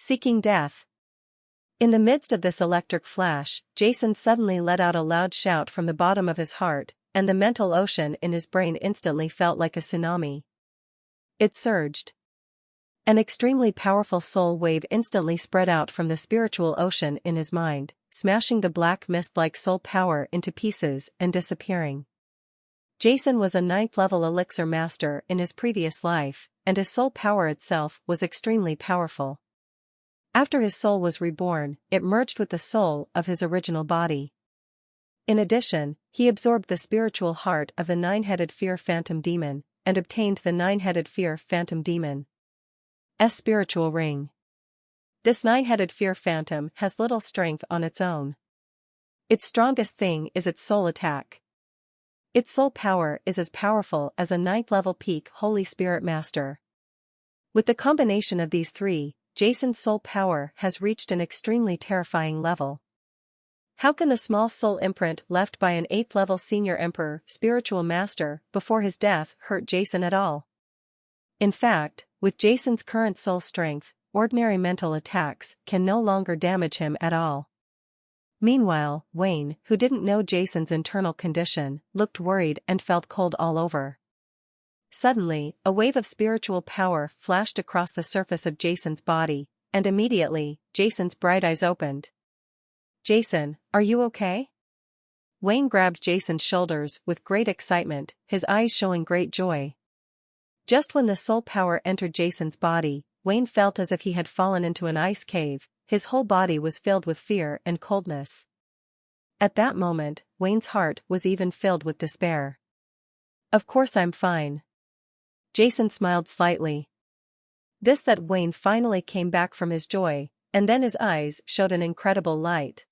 Seeking death. In the midst of this electric flash, Jason suddenly let out a loud shout from the bottom of his heart, and the mental ocean in his brain instantly felt like a tsunami. It surged. An extremely powerful soul wave instantly spread out from the spiritual ocean in his mind, smashing the black mist like soul power into pieces and disappearing. Jason was a 9th-level elixir master in his previous life, and his soul power itself was extremely powerful. After his soul was reborn, it merged with the soul of his original body. In addition, he absorbed the spiritual heart of the 9-headed fear phantom demon, and obtained the 9-headed fear phantom demon's spiritual ring. This 9-headed fear phantom has little strength on its own. Its strongest thing is its soul attack. Its soul power is as powerful as a 9th-level peak Holy Spirit Master. With the combination of these three, Jason's soul power has reached an extremely terrifying level. How can the small soul imprint left by an 8th-level senior emperor spiritual master before his death hurt Jason at all? In fact, with Jason's current soul strength, ordinary mental attacks can no longer damage him at all. Meanwhile, Wayne, who didn't know Jason's internal condition, looked worried and felt cold all over. Suddenly, a wave of spiritual power flashed across the surface of Jason's body, and immediately, Jason's bright eyes opened. "Jason, are you okay?" Wayne grabbed Jason's shoulders with great excitement, his eyes showing great joy. Just when the soul power entered Jason's body, Wayne felt as if he had fallen into an ice cave, his whole body was filled with fear and coldness. At that moment, Wayne's heart was even filled with despair. "Of course I'm fine." Jason smiled slightly. That Wayne finally came back from his joy, and then his eyes showed an incredible light.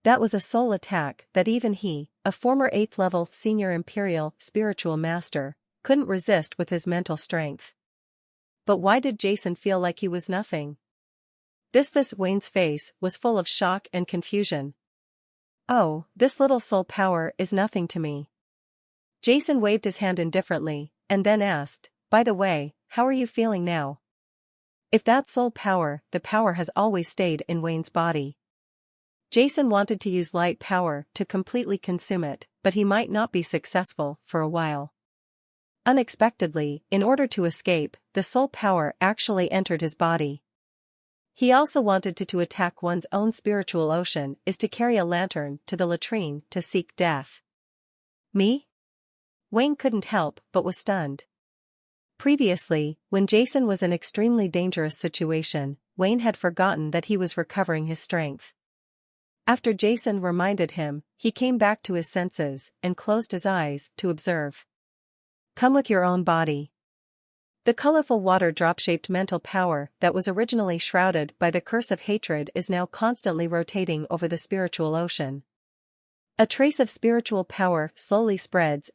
That was a soul attack that even he, a former 8th-level senior imperial spiritual master, couldn't resist with his mental strength. But why did Jason feel like he was nothing? This Wayne's face was full of shock and confusion. "Oh, this little soul power is nothing to me." Jason waved his hand indifferently, and then asked, "By the way, how are you feeling now?" If that's soul power, the power has always stayed in Wayne's body. Jason wanted to use light power to completely consume it, but he might not be successful for a while. Unexpectedly, in order to escape, the soul power actually entered his body. He also wanted to attack one's own spiritual ocean is to carry a lantern to the latrine to seek death. Me? Wayne couldn't help but was stunned. Previously, when Jason was in an extremely dangerous situation, Wayne had forgotten that he was recovering his strength. After Jason reminded him, he came back to his senses and closed his eyes to observe. "Come with your own body." The colorful water drop-shaped mental power that was originally shrouded by the curse of hatred is now constantly rotating over the spiritual ocean. A trace of spiritual power slowly spreads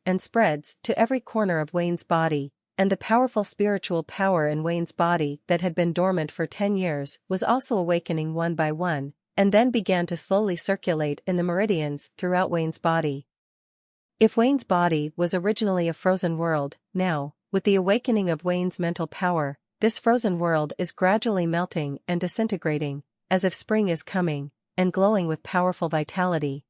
to every corner of Wayne's body, and the powerful spiritual power in Wayne's body that had been dormant for 10 years was also awakening one by one, and then began to slowly circulate in the meridians throughout Wayne's body. If Wayne's body was originally a frozen world, now, with the awakening of Wayne's mental power, this frozen world is gradually melting and disintegrating, as if spring is coming, and glowing with powerful vitality.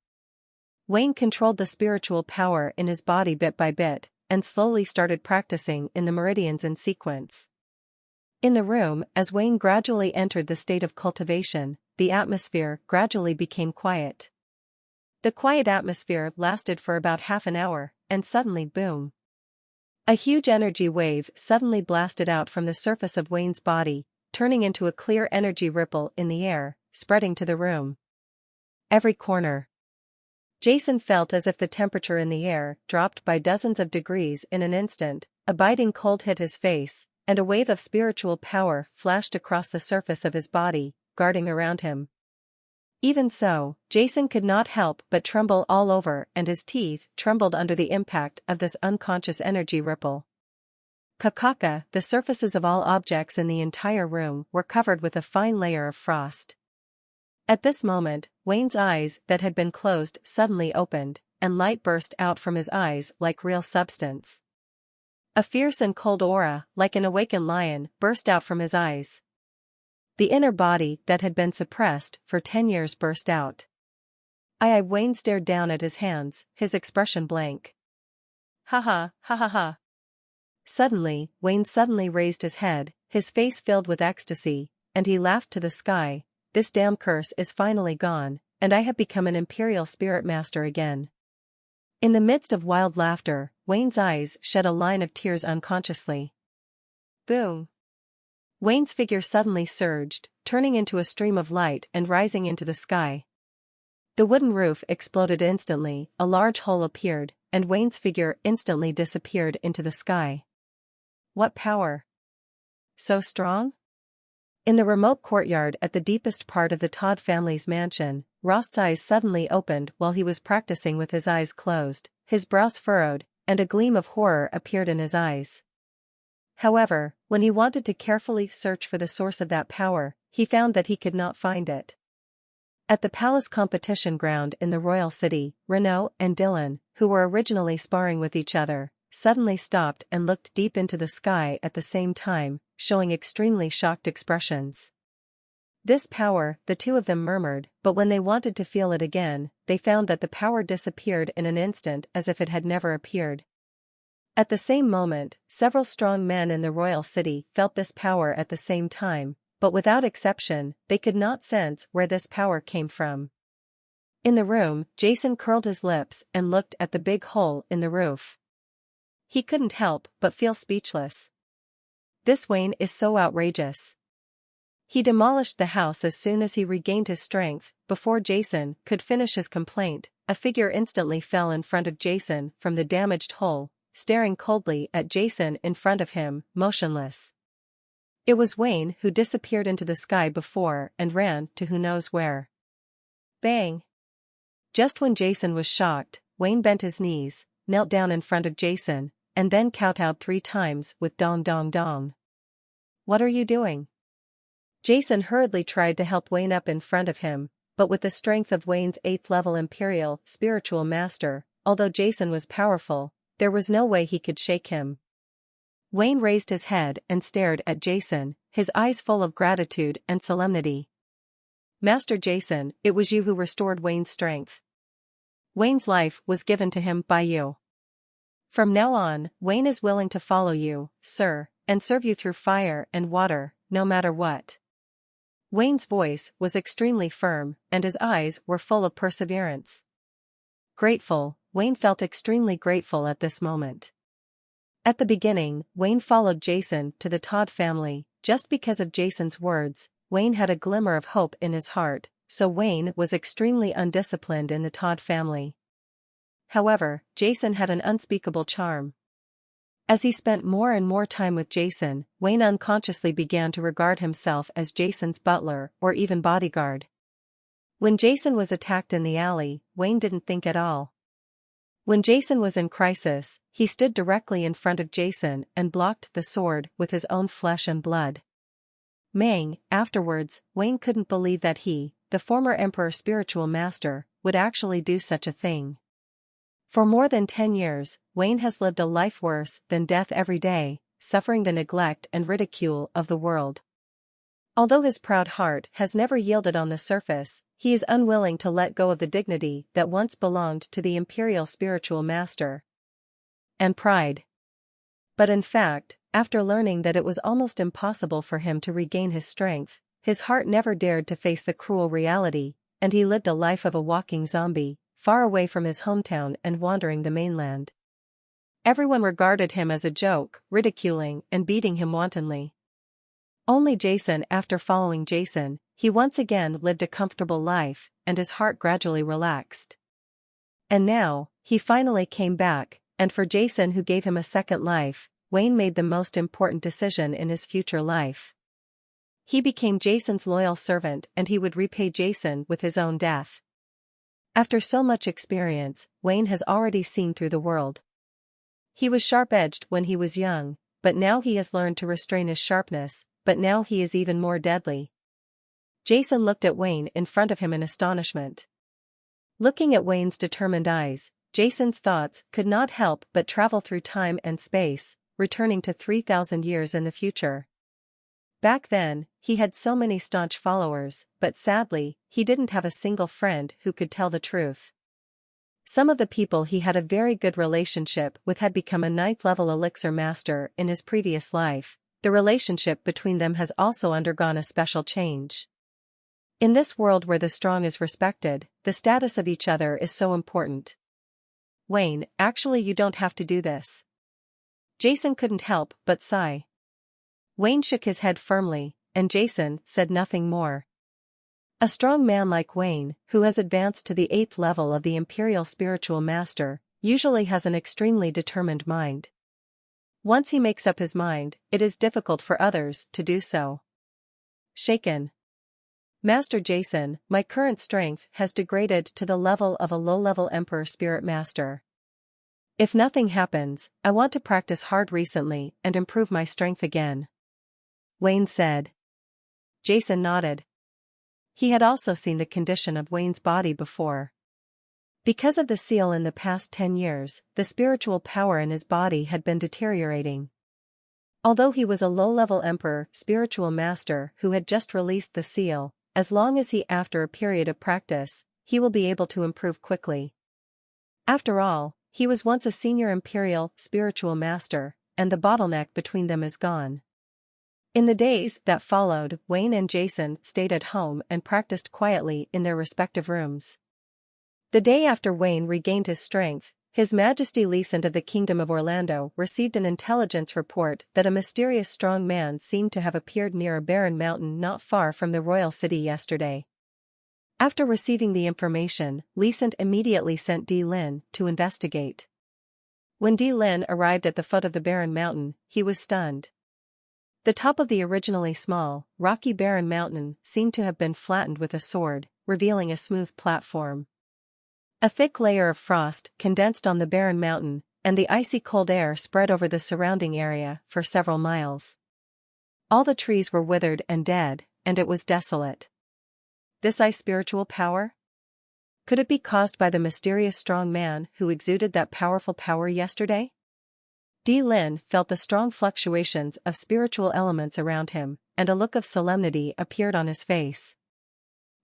Wayne controlled the spiritual power in his body bit by bit, and slowly started practicing in the meridians in sequence. In the room, as Wayne gradually entered the state of cultivation, the atmosphere gradually became quiet. The quiet atmosphere lasted for about half an hour, and suddenly boom. A huge energy wave suddenly blasted out from the surface of Wayne's body, turning into a clear energy ripple in the air, spreading to the room. Every corner. Jason felt as if the temperature in the air dropped by dozens of degrees in an instant, a biting cold hit his face, and a wave of spiritual power flashed across the surface of his body, guarding around him. Even so, Jason could not help but tremble all over, and his teeth trembled under the impact of this unconscious energy ripple. Kakaka, the surfaces of all objects in the entire room were covered with a fine layer of frost. At this moment, Wayne's eyes that had been closed suddenly opened, and light burst out from his eyes like real substance. A fierce and cold aura, like an awakened lion, burst out from his eyes. The inner body that had been suppressed for 10 years burst out. Wayne stared down at his hands, his expression blank. Ha ha, ha ha ha. Suddenly, Wayne suddenly raised his head, his face filled with ecstasy, and he laughed to the sky. This damn curse is finally gone, and I have become an imperial spirit master again. In the midst of wild laughter, Wayne's eyes shed a line of tears unconsciously. Boom! Wayne's figure suddenly surged, turning into a stream of light and rising into the sky. The wooden roof exploded instantly, a large hole appeared, and Wayne's figure instantly disappeared into the sky. What power! So strong? In the remote courtyard at the deepest part of the Todd family's mansion, Rost's eyes suddenly opened while he was practicing with his eyes closed, his brows furrowed, and a gleam of horror appeared in his eyes. However, when he wanted to carefully search for the source of that power, he found that he could not find it. At the palace competition ground in the royal city, Renaud and Dylan, who were originally sparring with each other, suddenly stopped and looked deep into the sky at the same time, showing extremely shocked expressions. This power, the two of them murmured, but when they wanted to feel it again, they found that the power disappeared in an instant as if it had never appeared. At the same moment, several strong men in the royal city felt this power at the same time, but without exception, they could not sense where this power came from. In the room, Jason curled his lips and looked at the big hole in the roof. He couldn't help but feel speechless. This Wayne is so outrageous. He demolished the house as soon as he regained his strength. Before Jason could finish his complaint, a figure instantly fell in front of Jason from the damaged hole, staring coldly at Jason in front of him, motionless. It was Wayne who disappeared into the sky before and ran to who knows where. Bang! Just when Jason was shocked, Wayne bent his knees, knelt down in front of Jason, and then kowtowed 3 times with dong dong dong. What are you doing? Jason hurriedly tried to help Wayne up in front of him, but with the strength of Wayne's 8th-level imperial spiritual master, although Jason was powerful, there was no way he could shake him. Wayne raised his head and stared at Jason, his eyes full of gratitude and solemnity. Master Jason, it was you who restored Wayne's strength. Wayne's life was given to him by you. From now on, Wayne is willing to follow you, sir, and serve you through fire and water, no matter what. Wayne's voice was extremely firm, and his eyes were full of perseverance. Grateful, Wayne felt extremely grateful at this moment. At the beginning, Wayne followed Jason to the Todd family. Just because of Jason's words, Wayne had a glimmer of hope in his heart, so Wayne was extremely undisciplined in the Todd family. However, Jason had an unspeakable charm. As he spent more and more time with Jason, Wayne unconsciously began to regard himself as Jason's butler or even bodyguard. When Jason was attacked in the alley, Wayne didn't think at all. When Jason was in crisis, he stood directly in front of Jason and blocked the sword with his own flesh and blood. Afterwards, Wayne couldn't believe that he, the former emperor's spiritual master, would actually do such a thing. For more than 10 years, Wayne has lived a life worse than death every day, suffering the neglect and ridicule of the world. Although his proud heart has never yielded on the surface, he is unwilling to let go of the dignity that once belonged to the imperial spiritual master. And pride. But in fact, after learning that it was almost impossible for him to regain his strength, his heart never dared to face the cruel reality, and he lived a life of a walking zombie, far away from his hometown and wandering the mainland. Everyone regarded him as a joke, ridiculing and beating him wantonly. Only Jason, after following Jason, he once again lived a comfortable life, and his heart gradually relaxed. And now, he finally came back, and for Jason, who gave him a second life, Wayne made the most important decision in his future life. He became Jason's loyal servant, and he would repay Jason with his own death. After so much experience, Wayne has already seen through the world. He was sharp-edged when he was young, but now he has learned to restrain his sharpness, but now he is even more deadly. Jason looked at Wayne in front of him in astonishment. Looking at Wayne's determined eyes, Jason's thoughts could not help but travel through time and space, returning to 3,000 years in the future. Back then, he had so many staunch followers, but sadly, he didn't have a single friend who could tell the truth. Some of the people he had a very good relationship with had become a 9th-level elixir master in his previous life. The relationship between them has also undergone a special change. In this world where the strong is respected, the status of each other is so important. Wayne, actually you don't have to do this. Jason couldn't help but sigh. Wayne shook his head firmly, and Jason said nothing more. A strong man like Wayne, who has advanced to the 8th level of the Imperial Spiritual Master, usually has an extremely determined mind. Once he makes up his mind, it is difficult for others to do so. Shaken. Master Jason, my current strength has degraded to the level of a low-level Emperor Spirit Master. If nothing happens, I want to practice hard recently and improve my strength again. Wayne said. Jason nodded. He had also seen the condition of Wayne's body before. Because of the seal in the past 10 years, the spiritual power in his body had been deteriorating. Although he was a low-level Emperor Spiritual Master who had just released the seal, as long as after a period of practice, he will be able to improve quickly. After all, he was once a senior Imperial Spiritual Master, and the bottleneck between them is gone. In the days that followed, Wayne and Jason stayed at home and practiced quietly in their respective rooms. The day after Wayne regained his strength, His Majesty Leasant of the Kingdom of Orlando received an intelligence report that a mysterious strong man seemed to have appeared near a barren mountain not far from the royal city yesterday. After receiving the information, Leasant immediately sent D. Lin to investigate. When D. Lin arrived at the foot of the barren mountain, he was stunned. The top of the originally small, rocky barren mountain seemed to have been flattened with a sword, revealing a smooth platform. A thick layer of frost condensed on the barren mountain, and the icy cold air spread over the surrounding area for several miles. All the trees were withered and dead, and it was desolate. This ice spiritual power? Could it be caused by the mysterious strong man who exuded that powerful power yesterday? D. Lin felt the strong fluctuations of spiritual elements around him, and a look of solemnity appeared on his face.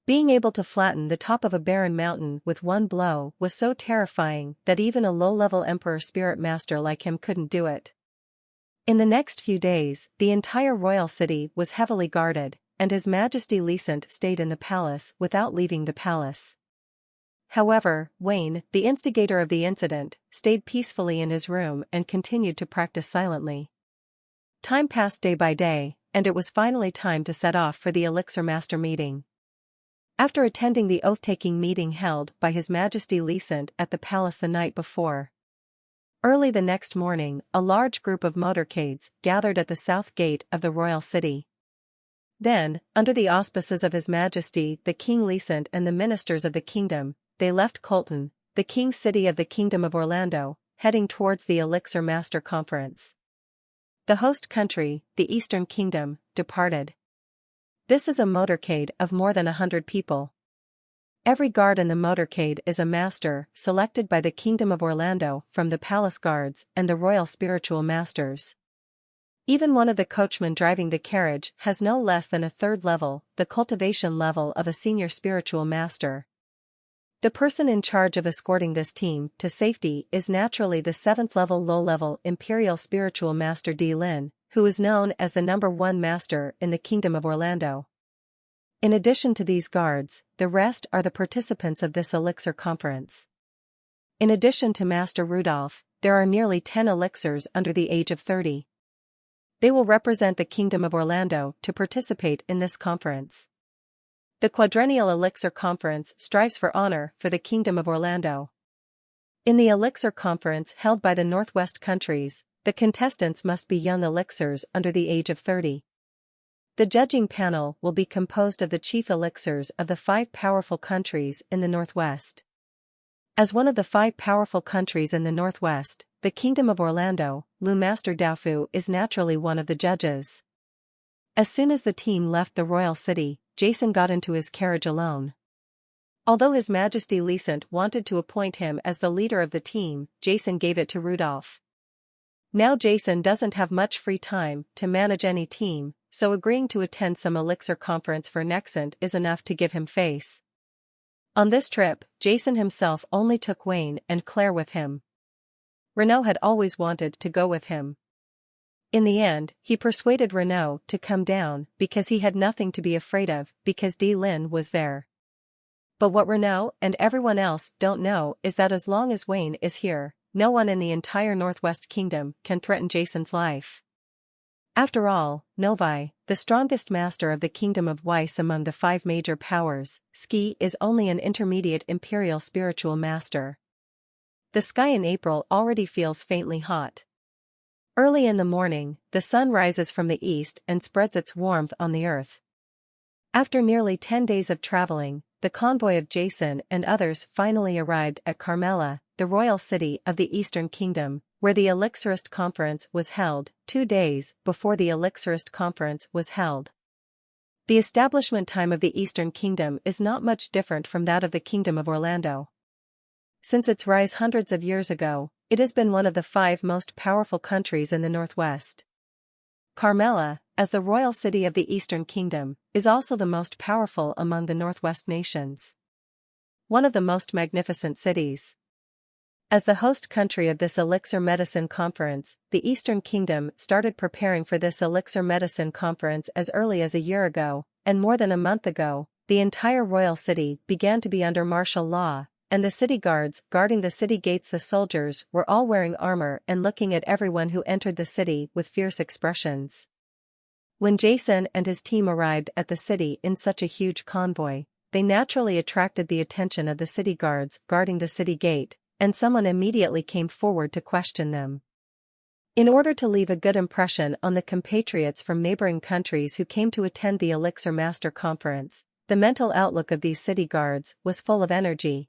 Being able to flatten the top of a barren mountain with one blow was so terrifying that even a low-level Emperor Spirit Master like him couldn't do it. In the next few days, the entire royal city was heavily guarded, and His Majesty Leasant stayed in the palace without leaving the palace. However, Wayne, the instigator of the incident, stayed peacefully in his room and continued to practice silently. Time passed day by day, and it was finally time to set off for the Elixir Master meeting. After attending the oath-taking meeting held by His Majesty Leasant at the palace the night before, early the next morning, a large group of motorcades gathered at the south gate of the royal city. Then, under the auspices of His Majesty the King Leasant and the ministers of the kingdom, they left Colton, the king's city of the Kingdom of Orlando, heading towards the Elixir Master Conference. The host country, the Eastern Kingdom, departed. This is a motorcade of more than 100 people. Every guard in the motorcade is a master selected by the Kingdom of Orlando from the palace guards and the royal spiritual masters. Even one of the coachmen driving the carriage has no less than a 3rd level, the cultivation level of a senior spiritual master. The person in charge of escorting this team to safety is naturally the 7th level low-level Imperial Spiritual Master D. Lin, who is known as the #1 master in the Kingdom of Orlando. In addition to these guards, the rest are the participants of this Elixir Conference. In addition to Master Rudolph, there are nearly 10 elixirs under the age of 30. They will represent the Kingdom of Orlando to participate in this conference. The Quadrennial Elixir Conference strives for honor for the Kingdom of Orlando. In the Elixir Conference held by the Northwest countries, the contestants must be young elixirs under the age of 30. The judging panel will be composed of the chief elixirs of the 5 powerful countries in the Northwest. As one of the 5 powerful countries in the Northwest, the Kingdom of Orlando, Lu Master Daofu is naturally one of the judges. As soon as the team left the royal city, Jason got into his carriage alone. Although His Majesty Leasant wanted to appoint him as the leader of the team, Jason gave it to Rudolph. Now Jason doesn't have much free time to manage any team, so agreeing to attend some elixir conference for Nexent is enough to give him face. On this trip, Jason himself only took Wayne and Claire with him. Renaud had always wanted to go with him. In the end, he persuaded Renaud to come down because he had nothing to be afraid of because Lin was there. But what Renaud and everyone else don't know is that as long as Wayne is here, no one in the entire Northwest Kingdom can threaten Jason's life. After all, Novi, the strongest master of the Kingdom of Weiss among the 5 major powers, Ski is only an intermediate imperial spiritual master. The sky in April already feels faintly hot. Early in the morning, the sun rises from the east and spreads its warmth on the earth. After nearly 10 days of traveling, the convoy of Jason and others finally arrived at Carmela, the royal city of the Eastern Kingdom, where the Elixirist Conference was held, 2 days before the Elixirist Conference was held. The establishment time of the Eastern Kingdom is not much different from that of the Kingdom of Orlando. Since its rise hundreds of years ago, it has been one of the 5 most powerful countries in the Northwest. Carmela, as the royal city of the Eastern Kingdom, is also the most powerful among the Northwest nations. One of the most magnificent cities. As the host country of this Elixir Medicine Conference, the Eastern Kingdom started preparing for this Elixir Medicine Conference as early as a year ago, and more than a month ago, the entire royal city began to be under martial law, and the city guards guarding the city gates, the soldiers, were all wearing armor and looking at everyone who entered the city with fierce expressions. When Jason and his team arrived at the city in such a huge convoy, they naturally attracted the attention of the city guards guarding the city gate, and someone immediately came forward to question them. In order to leave a good impression on the compatriots from neighboring countries who came to attend the Elixir Master Conference, the mental outlook of these city guards was full of energy.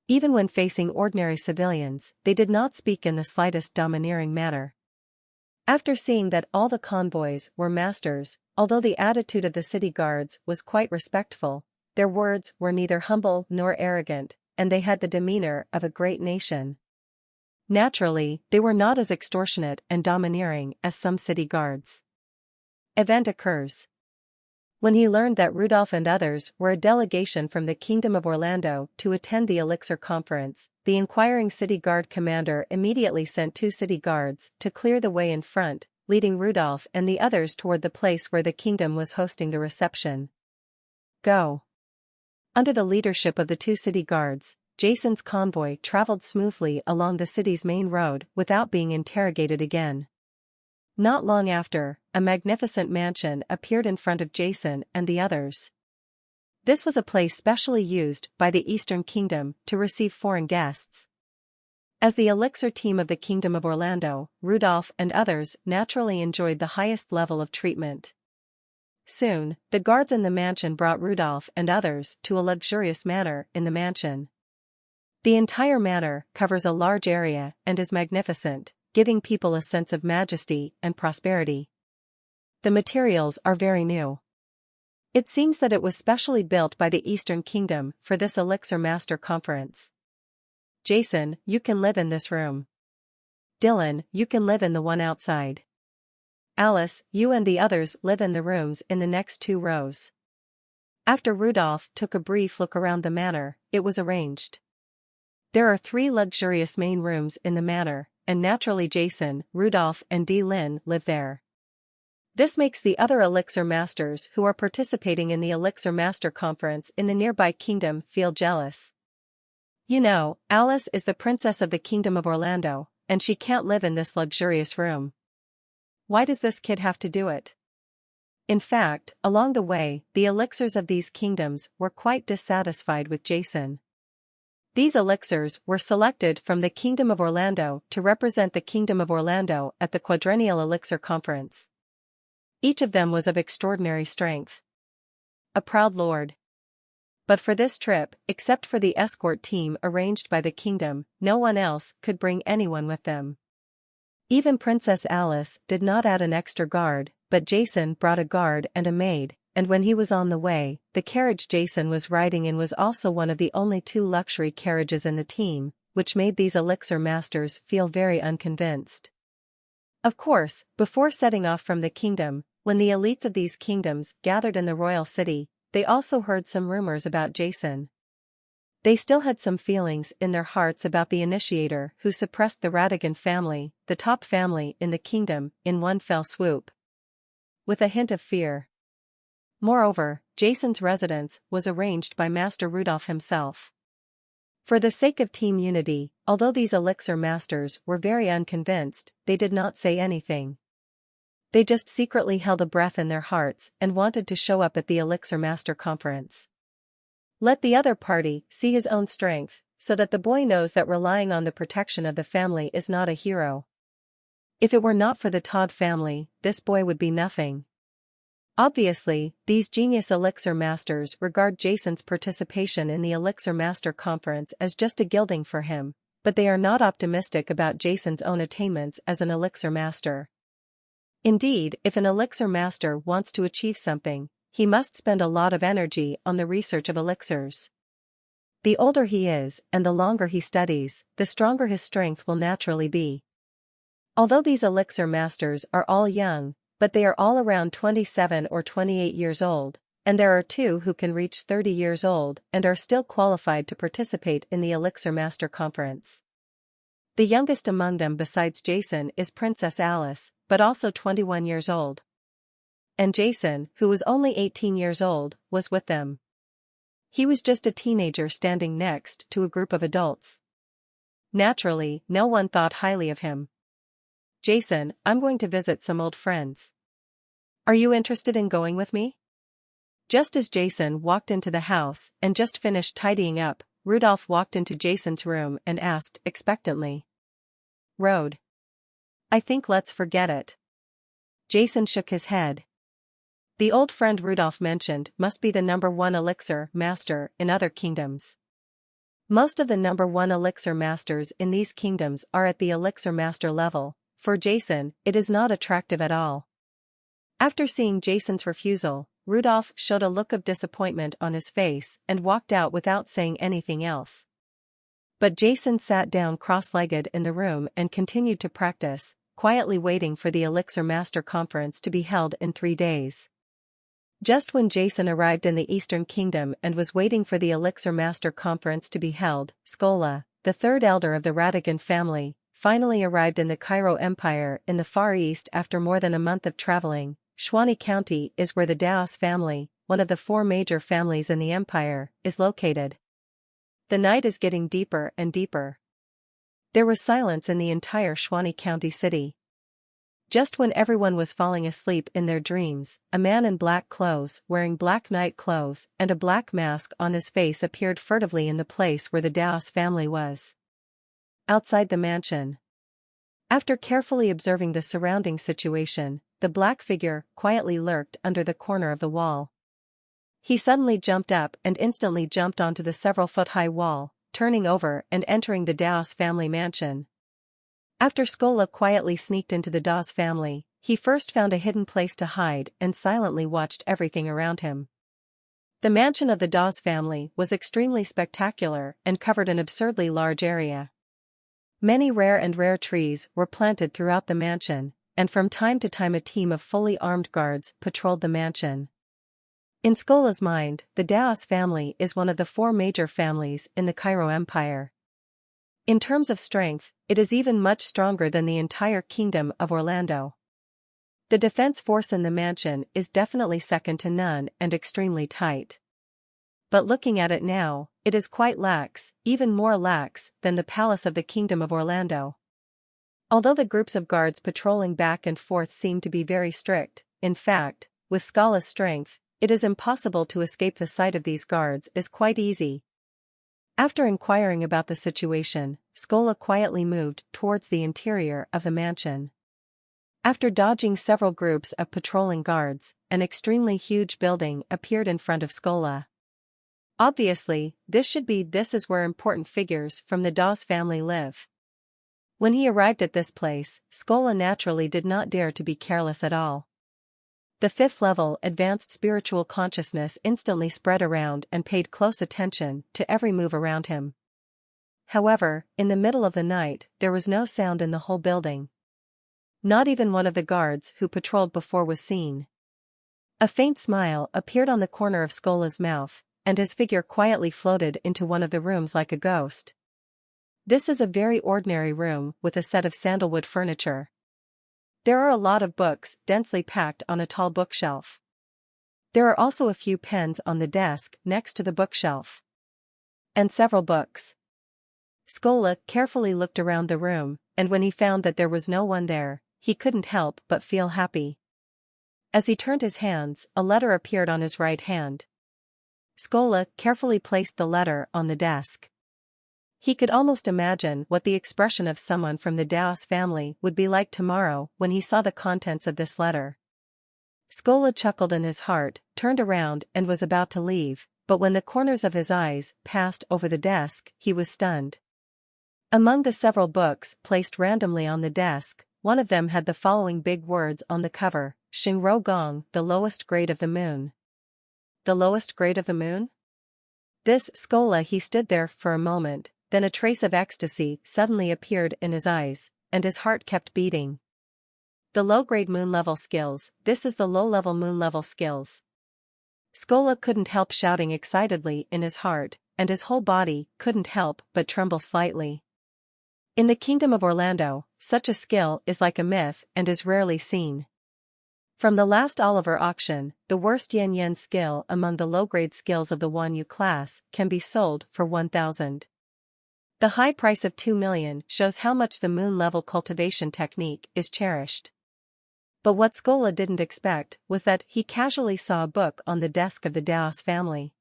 Even when facing ordinary civilians, they did not speak in the slightest domineering manner. After seeing that all the convoys were masters, although the attitude of the city guards was quite respectful, their words were neither humble nor arrogant, and they had the demeanor of a great nation. Naturally, they were not as extortionate and domineering as some city guards. Event occurs. When he learned that Rudolph and others were a delegation from the Kingdom of Orlando to attend the Elixir Conference, the inquiring city guard commander immediately sent 2 city guards to clear the way in front, leading Rudolph and the others toward the place where the kingdom was hosting the reception. Go. Under the leadership of the 2 city guards, Jason's convoy traveled smoothly along the city's main road without being interrogated again. Not long after, a magnificent mansion appeared in front of Jason and the others. This was a place specially used by the Eastern Kingdom to receive foreign guests. As the Elixir team of the Kingdom of Orlando, Rudolph and others naturally enjoyed the highest level of treatment. Soon, the guards in the mansion brought Rudolph and others to a luxurious manor in the mansion. The entire manor covers a large area and is magnificent, giving people a sense of majesty and prosperity. The materials are very new. It seems that it was specially built by the Eastern Kingdom for this Elixir Master Conference. Jason, you can live in this room. Dylan, you can live in the one outside. Alice, you and the others live in the rooms in the next 2 rows. After Rudolph took a brief look around the manor, it was arranged. There are 3 luxurious main rooms in the manor, and naturally Jason, Rudolph and Lin live there. This makes the other Elixir Masters who are participating in the Elixir Master Conference in the nearby kingdom feel jealous. You know, Alice is the princess of the Kingdom of Orlando, and she can't live in this luxurious room. Why does this kid have to do it? In fact, along the way, the elixirs of these kingdoms were quite dissatisfied with Jason. These elixirs were selected from the Kingdom of Orlando to represent the Kingdom of Orlando at the Quadrennial Elixir Conference. Each of them was of extraordinary strength. A proud lord. But for this trip, except for the escort team arranged by the kingdom, no one else could bring anyone with them. Even Princess Alice did not add an extra guard, but Jason brought a guard and a maid, and when he was on the way, the carriage Jason was riding in was also one of the only 2 luxury carriages in the team, which made these elixir masters feel very unconvinced. Of course, before setting off from the kingdom, When the elites of these kingdoms gathered in the royal city, they also heard some rumors about Jason. They still had some feelings in their hearts about the initiator who suppressed the Radigan family, the top family in the kingdom, in one fell swoop. With a hint of fear. Moreover, Jason's residence was arranged by Master Rudolph himself. For the sake of team unity, although these elixir masters were very unconvinced, they did not say anything. They just secretly held a breath in their hearts and wanted to show up at the elixir master conference. Let the other party see his own strength, so that the boy knows that relying on the protection of the family is not a hero. If it were not for the Todd family, this boy would be nothing. Obviously, these genius elixir masters regard Jason's participation in the elixir master conference as just a gilding for him, but they are not optimistic about Jason's own attainments as an elixir master. Indeed, if an elixir master wants to achieve something, he must spend a lot of energy on the research of elixirs. The older he is, and the longer he studies, the stronger his strength will naturally be. Although these elixir masters are all young, but they are all around 27 or 28 years old, and there are 2 who can reach 30 years old and are still qualified to participate in the Elixir Master Conference. The youngest among them besides Jason is Princess Alice, but also 21 years old. And Jason, who was only 18 years old, was with them. He was just a teenager standing next to a group of adults. Naturally, no one thought highly of him. "Jason, I'm going to visit some old friends. Are you interested in going with me?" Just as Jason walked into the house and just finished tidying up, Rudolph walked into Jason's room and asked expectantly. "Road. I think let's forget it." Jason shook his head. The old friend Rudolph mentioned must be the #1 elixir master in other kingdoms. Most of the #1 elixir masters in these kingdoms are at the elixir master level. For Jason, it is not attractive at all. After seeing Jason's refusal, Rudolph showed a look of disappointment on his face and walked out without saying anything else. But Jason sat down cross-legged in the room and continued to practice, quietly waiting for the Elixir Master Conference to be held in 3 days. Just when Jason arrived in the Eastern Kingdom and was waiting for the Elixir Master Conference to be held, Skola, the third elder of the Radigan family, finally arrived in the Cairo Empire in the Far East after more than a month of traveling. Shawnee County is where the Daos family, one of the 4 major families in the empire, is located. The night is getting deeper and deeper. There was silence in the entire Shawnee County city. Just when everyone was falling asleep in their dreams, a man in black clothes, wearing black night clothes and a black mask on his face appeared furtively in the place where the Daos family was. Outside the mansion. After carefully observing the surrounding situation, the black figure quietly lurked under the corner of the wall. He suddenly jumped up and instantly jumped onto the several-foot-high wall, turning over and entering the Daos family mansion. After Skola quietly sneaked into the Daos family, he first found a hidden place to hide and silently watched everything around him. The mansion of the Daos family was extremely spectacular and covered an absurdly large area. Many rare trees were planted throughout the mansion, and from time to time a team of fully armed guards patrolled the mansion. In Skola's mind, the Daos family is one of the 4 major families in the Cairo Empire. In terms of strength, it is even much stronger than the entire kingdom of Orlando. The defense force in the mansion is definitely second to none and extremely tight. But looking at it now, it is quite lax, even more lax than the palace of the kingdom of Orlando. Although the groups of guards patrolling back and forth seem to be very strict, in fact, with Skala's strength, it is impossible to escape the sight of these guards is quite easy. After inquiring about the situation, Skola quietly moved towards the interior of the mansion. After dodging several groups of patrolling guards, an extremely huge building appeared in front of Skola. Obviously, this is where important figures from the Daos family live. When he arrived at this place, Skola naturally did not dare to be careless at all. The 5th level advanced spiritual consciousness instantly spread around and paid close attention to every move around him. However, in the middle of the night, there was no sound in the whole building. Not even one of the guards who patrolled before was seen. A faint smile appeared on the corner of Skola's mouth, and his figure quietly floated into one of the rooms like a ghost. This is a very ordinary room with a set of sandalwood furniture. There are a lot of books densely packed on a tall bookshelf. There are also a few pens on the desk next to the bookshelf. And several books. Skola carefully looked around the room, and when he found that there was no one there, he couldn't help but feel happy. As he turned his hands, a letter appeared on his right hand. Skola carefully placed the letter on the desk. He could almost imagine what the expression of someone from the Daos family would be like tomorrow when he saw the contents of this letter. Skola chuckled in his heart, turned around and was about to leave, but when the corners of his eyes passed over the desk, he was stunned. Among the several books placed randomly on the desk, one of them had the following big words on the cover: Shinro Gong, the lowest grade of the moon. The lowest grade of the moon? This Skola. He stood there for a moment, then a trace of ecstasy suddenly appeared in his eyes, and his heart kept beating. The low-grade moon level skills. This is the low-level moon level skills. Skola couldn't help shouting excitedly in his heart, and his whole body couldn't help but tremble slightly. In the kingdom of Orlando, such a skill is like a myth and is rarely seen. From the last Oliver auction, the worst yen skill among the low-grade skills of the 1U class can be sold for 1,000. The high price of 2 million shows how much the moon-level cultivation technique is cherished. But what Skola didn't expect was that he casually saw a book on the desk of the Daos family.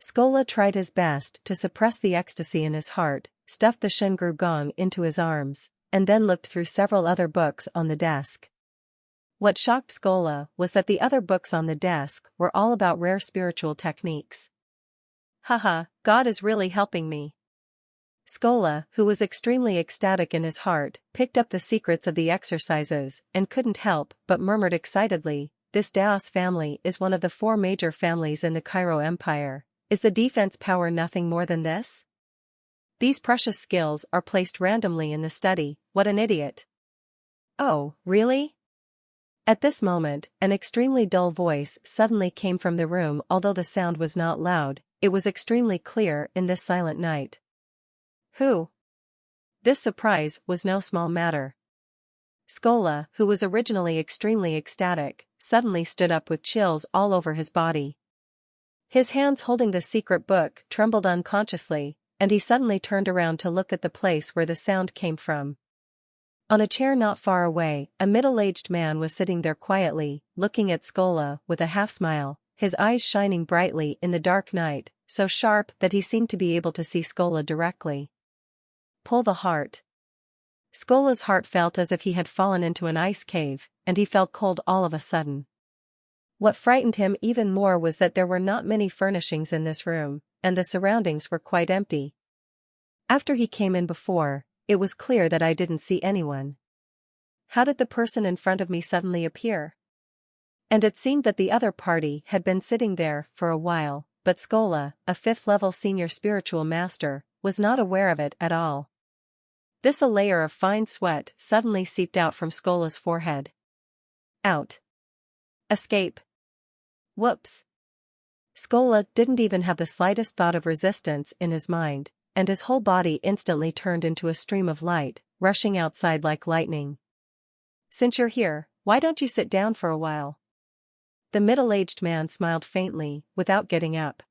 Skola tried his best to suppress the ecstasy in his heart, stuffed the Shengru Gong into his arms, and then looked through several other books on the desk. What shocked Skola was that the other books on the desk were all about rare spiritual techniques. Haha, God is really helping me. Skola, who was extremely ecstatic in his heart, picked up the secrets of the exercises and couldn't help but murmured excitedly, "This Daos family is one of the 4 major families in the Cairo Empire. Is the defense power nothing more than this? These precious skills are placed randomly in the study. What an idiot." "Oh, really?" At this moment, an extremely dull voice suddenly came from the room. Although the sound was not loud, it was extremely clear in this silent night. "Who?" This surprise was no small matter. Skola, who was originally extremely ecstatic, suddenly stood up with chills all over his body. His hands holding the secret book trembled unconsciously, and he suddenly turned around to look at the place where the sound came from. On a chair not far away, a middle-aged man was sitting there quietly, looking at Skola with a half-smile, his eyes shining brightly in the dark night, so sharp that he seemed to be able to see Skola directly. Pull the heart. Skola's heart felt as if he had fallen into an ice cave, and he felt cold all of a sudden. What frightened him even more was that there were not many furnishings in this room, and the surroundings were quite empty. After he came in before, it was clear that I didn't see anyone. How did the person in front of me suddenly appear? And it seemed that the other party had been sitting there for a while, but Skola, a 5th-level senior spiritual master, was not aware of it at all. This a layer of fine sweat suddenly seeped out from Skola's forehead. Out. Escape. Whoops. Skola didn't even have the slightest thought of resistance in his mind, and his whole body instantly turned into a stream of light, rushing outside like lightning. "Since you're here, why don't you sit down for a while?" The middle-aged man smiled faintly, without getting up.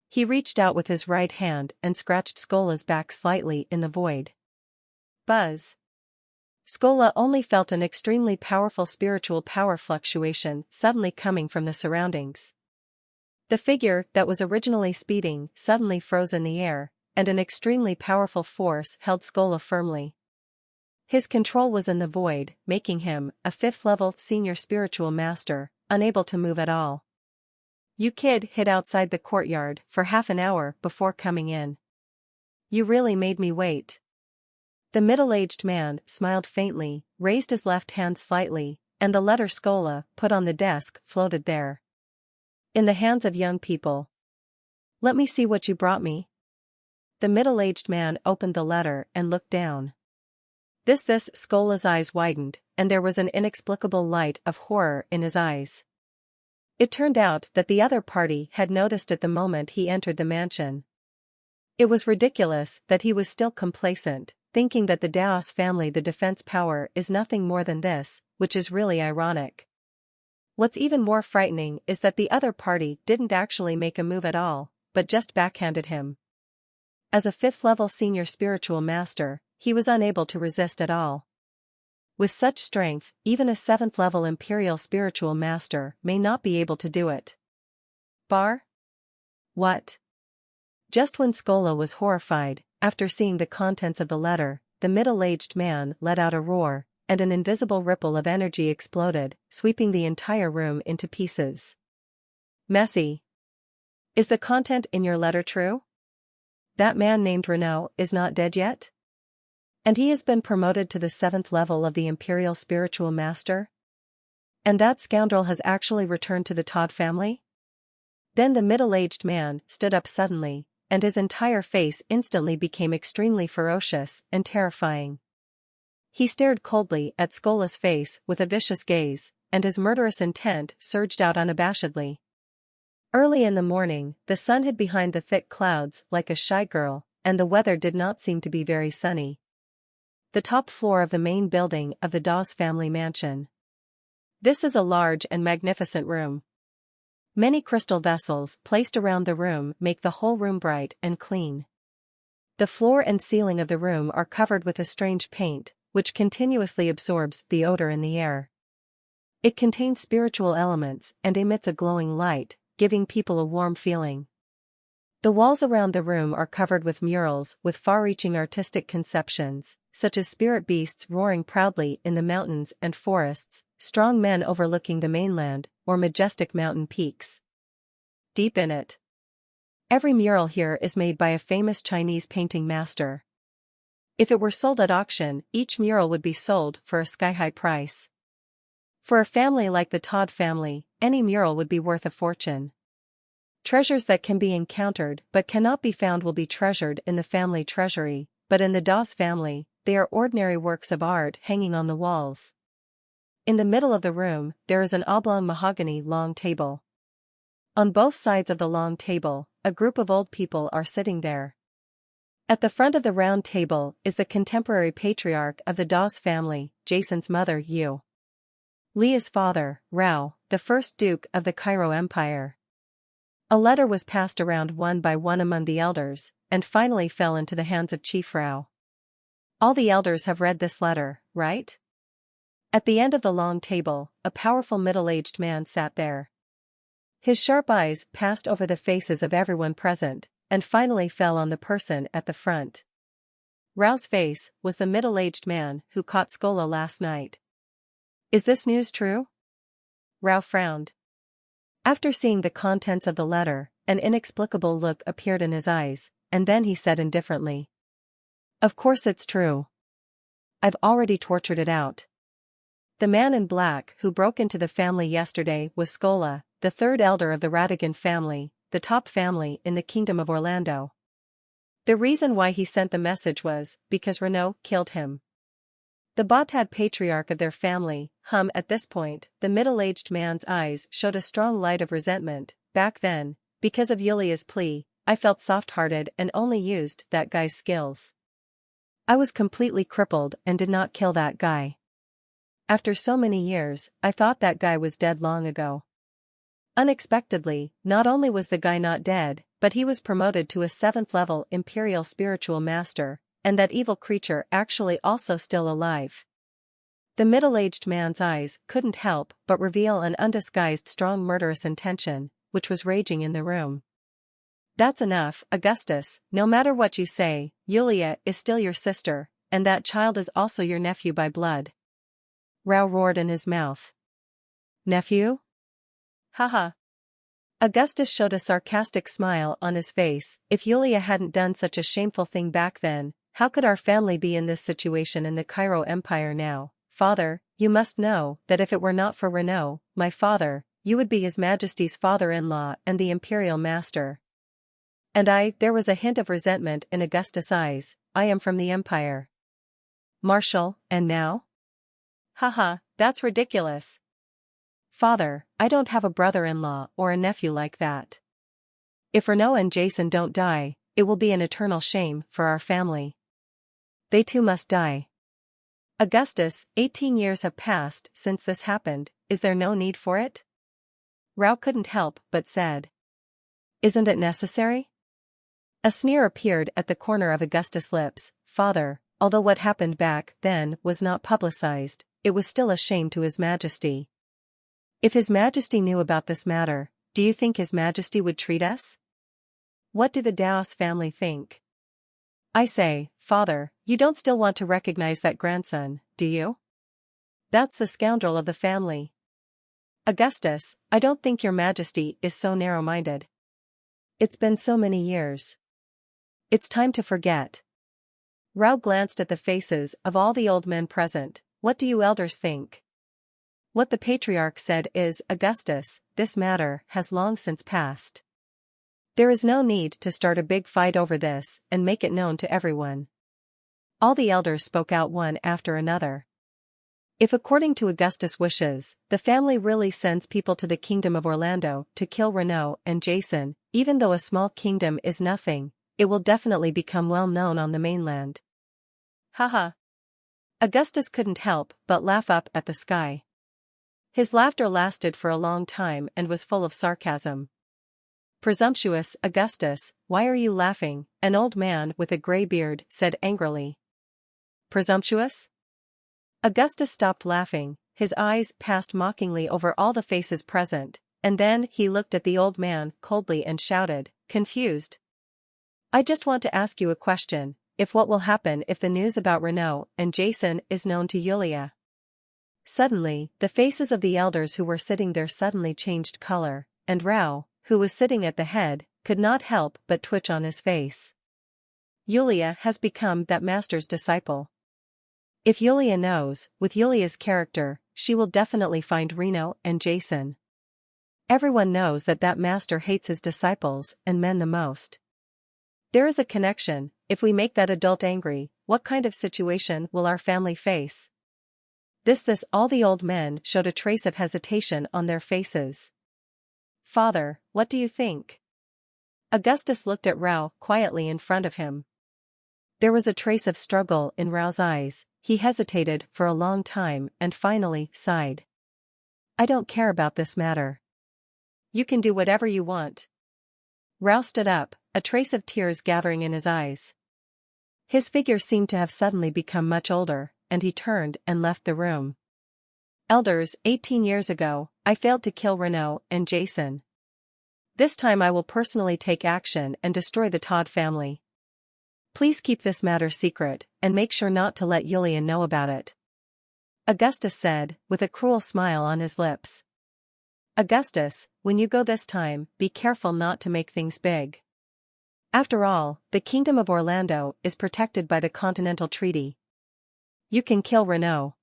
He reached out with his right hand and scratched Skola's back slightly in the void. Buzz. Skola only felt an extremely powerful spiritual power fluctuation suddenly coming from the surroundings. The figure that was originally speeding suddenly froze in the air, and an extremely powerful force held Skola firmly. His control was in the void, making him, a 5th-level senior spiritual master, unable to move at all. "You kid hid outside the courtyard for half an hour before coming in. You really made me wait." The middle-aged man smiled faintly, raised his left hand slightly, and the letter Skola put on the desk floated there. In the hands of young people. "Let me see what you brought me." The middle-aged man opened the letter and looked down. This Skola's eyes widened, and there was an inexplicable light of horror in his eyes. It turned out that the other party had noticed it the moment he entered the mansion. It was ridiculous that he was still complacent, thinking that the Daos family the defense power is nothing more than this, which is really ironic. What's even more frightening is that the other party didn't actually make a move at all, but just backhanded him. As a 5th-level senior spiritual master, he was unable to resist at all. With such strength, even a 7th-level imperial spiritual master may not be able to do it. What? Just when Skola was horrified, after seeing the contents of the letter, the middle-aged man let out a roar, and an invisible ripple of energy exploded, sweeping the entire room into pieces. Messy. Is the content in your letter true? That man named Renault is not dead yet? And he has been promoted to the 7th level of the Imperial Spiritual Master? And that scoundrel has actually returned to the Todd family? Then the middle-aged man stood up suddenly, and his entire face instantly became extremely ferocious and terrifying. He stared coldly at Skola's face with a vicious gaze, and his murderous intent surged out unabashedly. Early in the morning, the sun hid behind the thick clouds like a shy girl, and the weather did not seem to be very sunny. The top floor of the main building of the Dawes family mansion. This is a large and magnificent room. Many crystal vessels placed around the room make the whole room bright and clean. The floor and ceiling of the room are covered with a strange paint, which continuously absorbs the odor in the air. It contains spiritual elements and emits a glowing light, giving people a warm feeling. The walls around the room are covered with murals with far-reaching artistic conceptions, such as spirit beasts roaring proudly in the mountains and forests, strong men overlooking the mainland, or majestic mountain peaks. Deep in it. Every mural here is made by a famous Chinese painting master. If it were sold at auction, each mural would be sold for a sky-high price. For a family like the Todd family, any mural would be worth a fortune. Treasures that can be encountered but cannot be found will be treasured in the family treasury, but in the Dawes family, they are ordinary works of art hanging on the walls. In the middle of the room, there is an oblong mahogany long table. On both sides of the long table, a group of old people are sitting there. At the front of the round table is the contemporary patriarch of the Dawes family, Jason's mother, Yu. Leah's father, Rao, the first duke of the Cairo Empire. A letter was passed around one by one among the elders, and finally fell into the hands of Chief Rao. All the elders have read this letter, right? At the end of the long table, a powerful middle-aged man sat there. His sharp eyes passed over the faces of everyone present, and finally fell on the person at the front. Rao's face was the middle-aged man who caught Skola last night. Is this news true? Rao frowned. After seeing the contents of the letter, an inexplicable look appeared in his eyes, and then he said indifferently. Of course it's true. I've already tortured it out. The man in black who broke into the family yesterday was Skola, the third elder of the Radigan family, the top family in the Kingdom of Orlando. The reason why he sent the message was because Renault killed him. The Batad patriarch of their family, at this point, the middle-aged man's eyes showed a strong light of resentment. Back then, because of Yulia's plea, I felt soft-hearted and only used that guy's skills. I was completely crippled and did not kill that guy. After so many years, I thought that guy was dead long ago. Unexpectedly, not only was the guy not dead, but he was promoted to a 7th-level Imperial Spiritual Master, and that evil creature actually also still alive. The middle-aged man's eyes couldn't help but reveal an undisguised strong murderous intention, which was raging in the room. That's enough, Augustus, no matter what you say, Yulia is still your sister, and that child is also your nephew by blood. Rao roared in his mouth. Nephew? Haha. Augustus showed a sarcastic smile on his face. If Yulia hadn't done such a shameful thing back then, how could our family be in this situation in the Cairo Empire now? Father, you must know that if it were not for Renault, my father, you would be His Majesty's father-in-law and the Imperial Master. And there was a hint of resentment in Augustus' eyes. I am from the Empire. Marshal, and now? Haha, that's ridiculous. "Father, I don't have a brother-in-law or a nephew like that. If Renaud and Jason don't die, it will be an eternal shame for our family. They too must die." "Augustus, 18 years have passed since this happened, is there no need for it?" Rao couldn't help but said. "Isn't it necessary?" A sneer appeared at the corner of Augustus' lips. "Father, although what happened back then was not publicized, it was still a shame to His Majesty. If His Majesty knew about this matter, do you think His Majesty would treat us? What do the Daos family think? I say, Father, you don't still want to recognize that grandson, do you? That's the scoundrel of the family. Augustus, I don't think your Majesty is so narrow-minded. It's been so many years. It's time to forget." Rao glanced at the faces of all the old men present. "What do you elders think?" "What the patriarch said is, Augustus, this matter has long since passed. There is no need to start a big fight over this and make it known to everyone." All the elders spoke out one after another. "If according to Augustus' wishes, the family really sends people to the kingdom of Orlando to kill Renaud and Jason, even though a small kingdom is nothing, it will definitely become well known on the mainland." Haha. Augustus couldn't help but laugh up at the sky. His laughter lasted for a long time and was full of sarcasm. "Presumptuous Augustus, why are you laughing?" an old man with a gray beard said angrily. "Presumptuous?" Augustus stopped laughing, his eyes passed mockingly over all the faces present, and then he looked at the old man coldly and shouted, confused. "I just want to ask you a question, what will happen if the news about Renaud and Jason is known to Yulia?" Suddenly, the faces of the elders who were sitting there suddenly changed color, and Rao, who was sitting at the head, could not help but twitch on his face. Yulia has become that master's disciple. If Yulia knows, with Yulia's character, she will definitely find Renaud and Jason. Everyone knows that master hates his disciples and men the most. There is a connection. If we make that adult angry, what kind of situation will our family face? This all the old men showed a trace of hesitation on their faces. "Father, what do you think?" Augustus looked at Rao quietly in front of him. There was a trace of struggle in Rao's eyes. He hesitated for a long time and finally sighed. "I don't care about this matter. You can do whatever you want." Rao stood up, a trace of tears gathering in his eyes. His figure seemed to have suddenly become much older, and he turned and left the room. "Elders, 18 years ago, I failed to kill Renaud and Jason. This time I will personally take action and destroy the Todd family. Please keep this matter secret, and make sure not to let Yulia know about it," Augustus said, with a cruel smile on his lips. "Augustus, when you go this time, be careful not to make things big. After all, the Kingdom of Orlando is protected by the Continental Treaty. You can kill Renaud.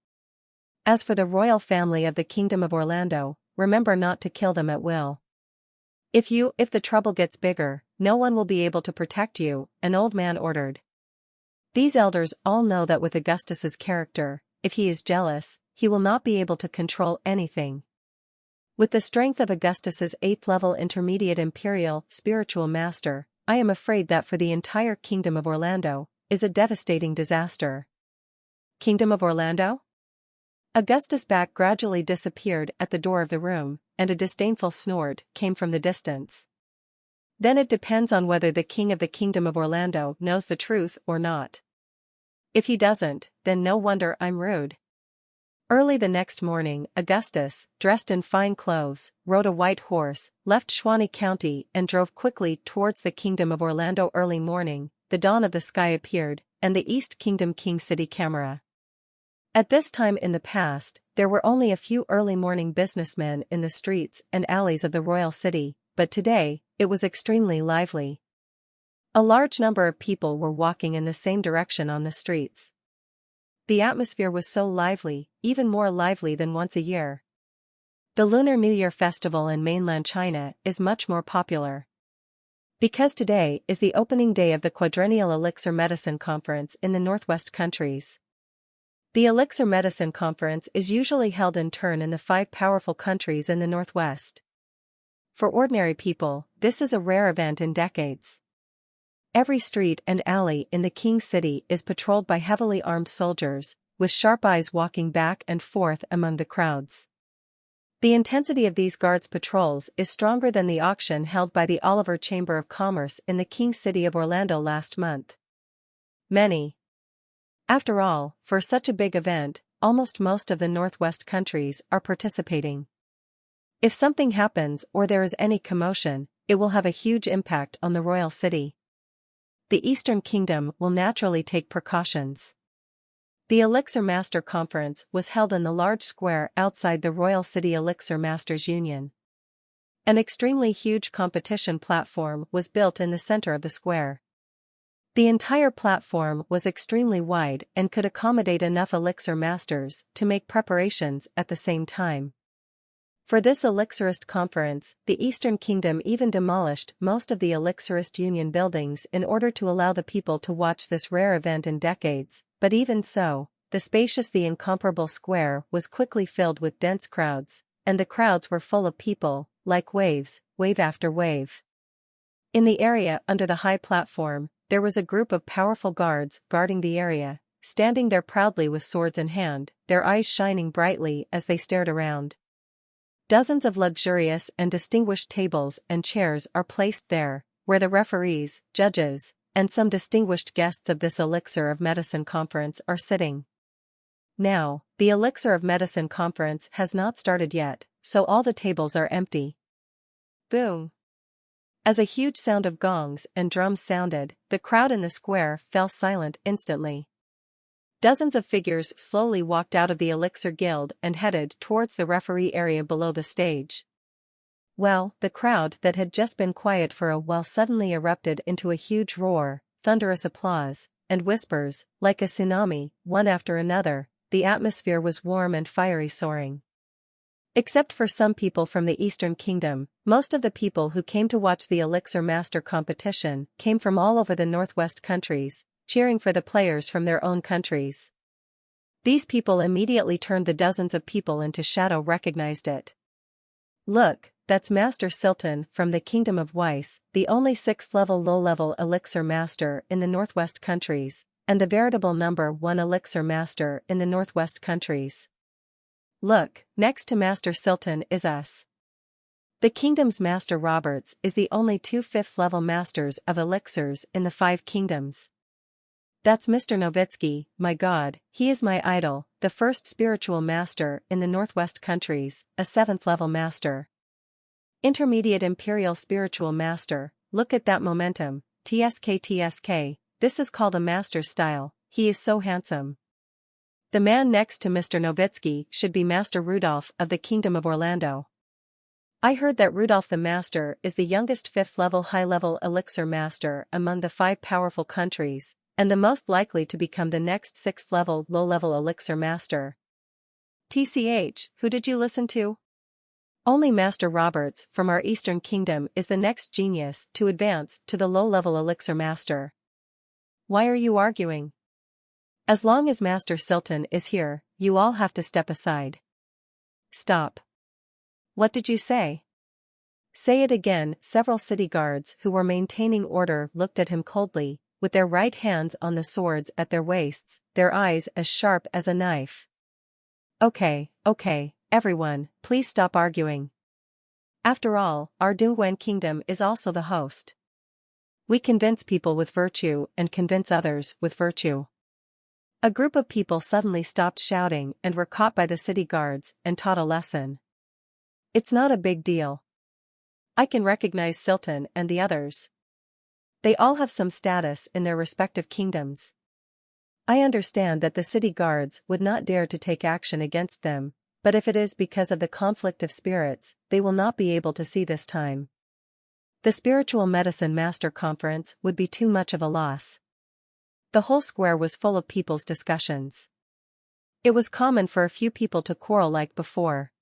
As for the royal family of the Kingdom of Orlando, remember not to kill them at will. If the trouble gets bigger, no one will be able to protect you," an old man ordered. These elders all know that with Augustus's character, if he is jealous, he will not be able to control anything. With the strength of Augustus's 8th-level intermediate imperial spiritual master, I am afraid that for the entire Kingdom of Orlando, is a devastating disaster. Kingdom of Orlando? Augustus' back gradually disappeared at the door of the room, and a disdainful snort came from the distance. "Then it depends on whether the king of the Kingdom of Orlando knows the truth or not. If he doesn't, then no wonder I'm rude." Early the next morning, Augustus, dressed in fine clothes, rode a white horse, left Shawnee County and drove quickly towards the Kingdom of Orlando. Early morning, the dawn of the sky appeared, and the East Kingdom King City camera. At this time in the past, there were only a few early morning businessmen in the streets and alleys of the royal city, but today, it was extremely lively. A large number of people were walking in the same direction on the streets. The atmosphere was so lively, even more lively than once a year. The Lunar New Year festival in mainland China is much more popular. Because today is the opening day of the quadrennial elixir medicine conference in the Northwest countries. The Elixir Medicine Conference is usually held in turn in the 5 powerful countries in the Northwest. For ordinary people, this is a rare event in decades. Every street and alley in the King City is patrolled by heavily armed soldiers, with sharp eyes walking back and forth among the crowds. The intensity of these guards' patrols is stronger than the auction held by the Oliver Chamber of Commerce in the King City of Orlando last month. After all, for such a big event, almost most of the Northwest countries are participating. If something happens or there is any commotion, it will have a huge impact on the royal city. The Eastern Kingdom will naturally take precautions. The Elixir Master Conference was held in the large square outside the Royal City Elixir Masters Union. An extremely huge competition platform was built in the center of the square. The entire platform was extremely wide and could accommodate enough Elixir Masters to make preparations at the same time. For this Elixirist conference, the Eastern Kingdom even demolished most of the Elixirist Union buildings in order to allow the people to watch this rare event in decades, but even so, the incomparable square was quickly filled with dense crowds, and the crowds were full of people, like waves, wave after wave. In the area under the high platform, there was a group of powerful guards guarding the area, standing there proudly with swords in hand, their eyes shining brightly as they stared around. Dozens of luxurious and distinguished tables and chairs are placed there, where the referees, judges, and some distinguished guests of this Elixir of Medicine Conference are sitting. Now, the Elixir of Medicine Conference has not started yet, so all the tables are empty. Boom! As a huge sound of gongs and drums sounded, the crowd in the square fell silent instantly. Dozens of figures slowly walked out of the Elixir Guild and headed towards the referee area below the stage. Well, the crowd that had just been quiet for a while suddenly erupted into a huge roar, thunderous applause, and whispers, like a tsunami, one after another. The atmosphere was warm and fiery, soaring. Except for some people from the Eastern Kingdom, most of the people who came to watch the Elixir Master competition came from all over the Northwest countries, cheering for the players from their own countries. These people immediately turned the dozens of people into shadow recognized it. Look, that's Master Silton from the Kingdom of Weiss, the only 6th-level low-level Elixir Master in the Northwest countries, and the veritable number 1 Elixir Master in the Northwest countries. Look, next to Master Silton is us. The Kingdom's Master Roberts is the only 2 5th-level Masters of Elixirs in the 5 Kingdoms. That's Mr. Novitsky, my god, he is my idol, the first spiritual master in the Northwest countries, a 7th-level master. Intermediate Imperial Spiritual Master, look at that momentum, TSK, this is called a master style, he is so handsome. The man next to Mr. Novitsky should be Master Rudolph of the Kingdom of Orlando. I heard that Rudolph the Master is the youngest 5th-level high-level Elixir Master among the 5 powerful countries, and the most likely to become the next 6th-level low-level Elixir Master. TCH, who did you listen to? Only Master Roberts from our Eastern Kingdom is the next genius to advance to the low-level Elixir Master. Why are you arguing? As long as Master Silton is here, you all have to step aside. Stop. What did you say? Say it again. Several city guards who were maintaining order looked at him coldly, with their right hands on the swords at their waists, their eyes as sharp as a knife. Okay, everyone, please stop arguing. After all, our Dongguan Kingdom is also the host. We convince people with virtue and convince others with virtue. A group of people suddenly stopped shouting and were caught by the city guards and taught a lesson. It's not a big deal. I can recognize Silton and the others. They all have some status in their respective kingdoms. I understand that the city guards would not dare to take action against them, but if it is because of the conflict of spirits, they will not be able to see this time. The Spiritual Medicine Master Conference would be too much of a loss. The whole square was full of people's discussions. It was common for a few people to quarrel like before.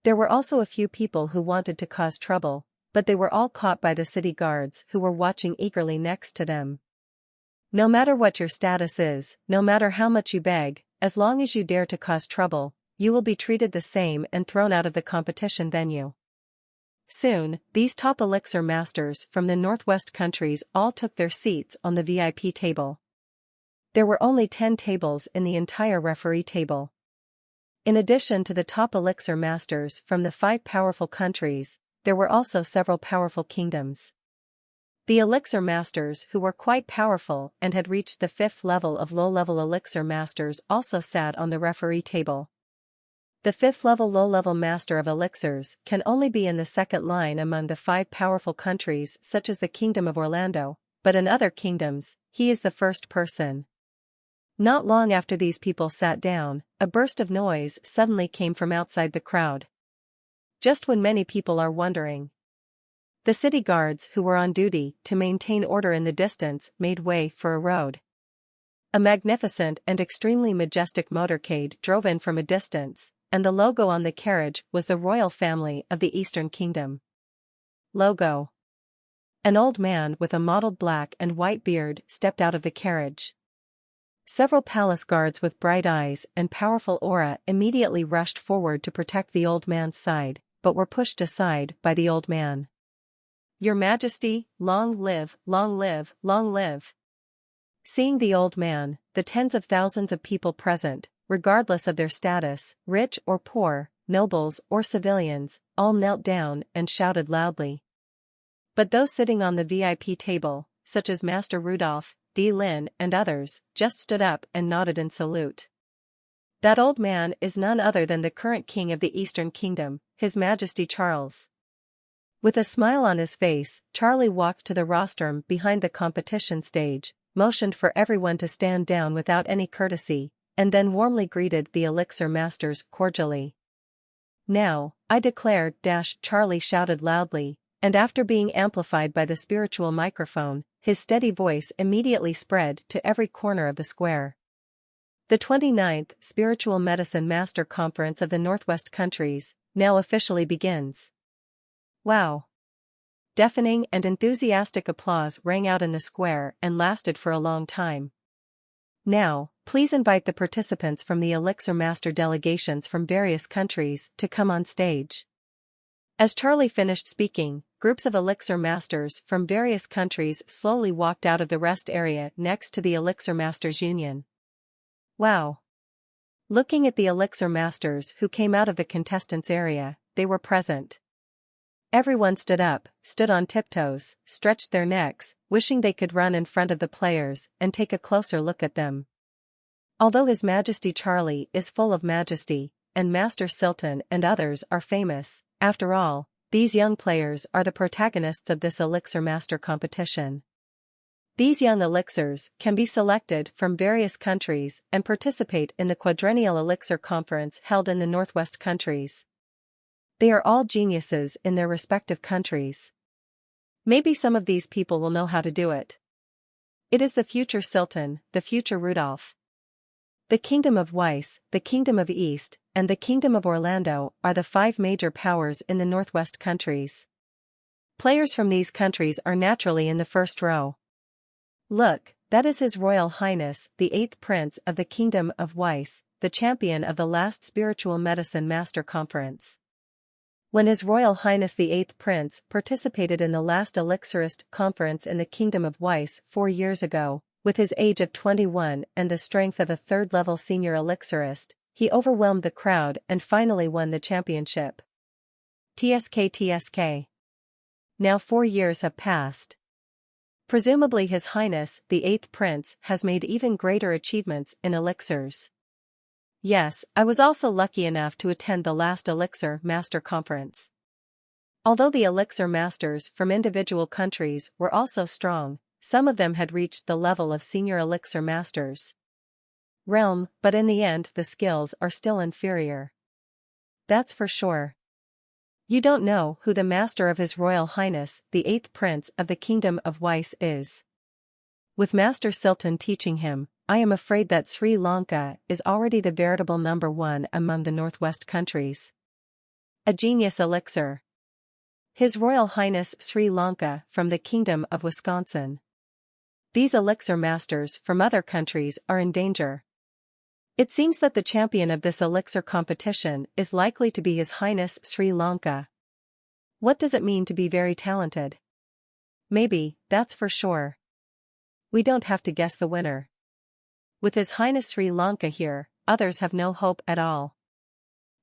There were also a few people who wanted to cause trouble, but they were all caught by the city guards who were watching eagerly next to them. No matter what your status is, no matter how much you beg, as long as you dare to cause trouble, you will be treated the same and thrown out of the competition venue. Soon, these top elixir masters from the Northwest countries all took their seats on the VIP table. There were only 10 tables in the entire referee table. In addition to the top elixir masters from the 5 powerful countries, there were also several powerful kingdoms. The elixir masters who were quite powerful and had reached the 5th level of low-level elixir masters also sat on the referee table. The 5th level low-level master of elixirs can only be in the second line among the 5 powerful countries such as the Kingdom of Orlando, but in other kingdoms, he is the first person. Not long after these people sat down, a burst of noise suddenly came from outside the crowd. Just when many people are wondering. The city guards who were on duty to maintain order in the distance made way for a road. A magnificent and extremely majestic motorcade drove in from a distance, and the logo on the carriage was the royal family of the Eastern Kingdom. Logo. An old man with a mottled black and white beard stepped out of the carriage. Several palace guards with bright eyes and powerful aura immediately rushed forward to protect the old man's side, but were pushed aside by the old man. "Your Majesty, long live, long live, long live." Seeing the old man, the tens of thousands of people present, regardless of their status, rich or poor, nobles or civilians, all knelt down and shouted loudly. But those sitting on the VIP table, such as Master Rudolph, D. Lin and others, just stood up and nodded in salute. That old man is none other than the current king of the Eastern Kingdom, His Majesty Charles. With a smile on his face, Charlie walked to the rostrum behind the competition stage, motioned for everyone to stand down without any courtesy, and then warmly greeted the elixir masters cordially. "Now, I declare, Charlie shouted loudly, and after being amplified by the spiritual microphone, his steady voice immediately spread to every corner of the square. The 29th Spiritual Medicine Master Conference of the Northwest Countries now officially begins. Wow! Deafening and enthusiastic applause rang out in the square and lasted for a long time. Now, please invite the participants from the Elixir Master delegations from various countries to come on stage. As Charlie finished speaking, groups of Elixir Masters from various countries slowly walked out of the rest area next to the Elixir Masters Union. Wow! Looking at the Elixir Masters who came out of the contestants area, they were present. Everyone stood up, stood on tiptoes, stretched their necks, wishing they could run in front of the players and take a closer look at them. Although His Majesty Charlie is full of majesty, and Master Silton and others are famous, after all, these young players are the protagonists of this Elixir Master competition. These young elixirs can be selected from various countries and participate in the quadrennial Elixir Conference held in the Northwest countries. They are all geniuses in their respective countries. Maybe some of these people will know how to do it. It is the future Silton, the future Rudolph. The Kingdom of Weiss, the Kingdom of East, and the Kingdom of Orlando are the 5 major powers in the Northwest countries. Players from these countries are naturally in the first row. Look, that is His Royal Highness, the 8th Prince of the Kingdom of Weiss, the champion of the last Spiritual Medicine Master Conference. When His Royal Highness the 8th Prince participated in the last Elixirist Conference in the Kingdom of Weiss 4 years ago, with his age of 21 and the strength of a 3rd-level senior elixirist, he overwhelmed the crowd and finally won the championship. TSK. Now 4 years have passed. Presumably His Highness the 8th Prince has made even greater achievements in elixirs. Yes, I was also lucky enough to attend the last Elixir Master Conference. Although the Elixir Masters from individual countries were also strong, some of them had reached the level of Senior Elixir Masters. Realm, but in the end the skills are still inferior. That's for sure. You don't know who the Master of His Royal Highness the 8th Prince of the Kingdom of Weiss is. With Master Silton teaching him, I am afraid that Sri Lanka is already the veritable number 1 among the Northwest countries. A genius elixir. His Royal Highness Sri Lanka from the Kingdom of Wisconsin. These elixir masters from other countries are in danger. It seems that the champion of this elixir competition is likely to be His Highness Sri Lanka. What does it mean to be very talented? Maybe, that's for sure. We don't have to guess the winner. With His Highness Sri Lanka here, others have no hope at all.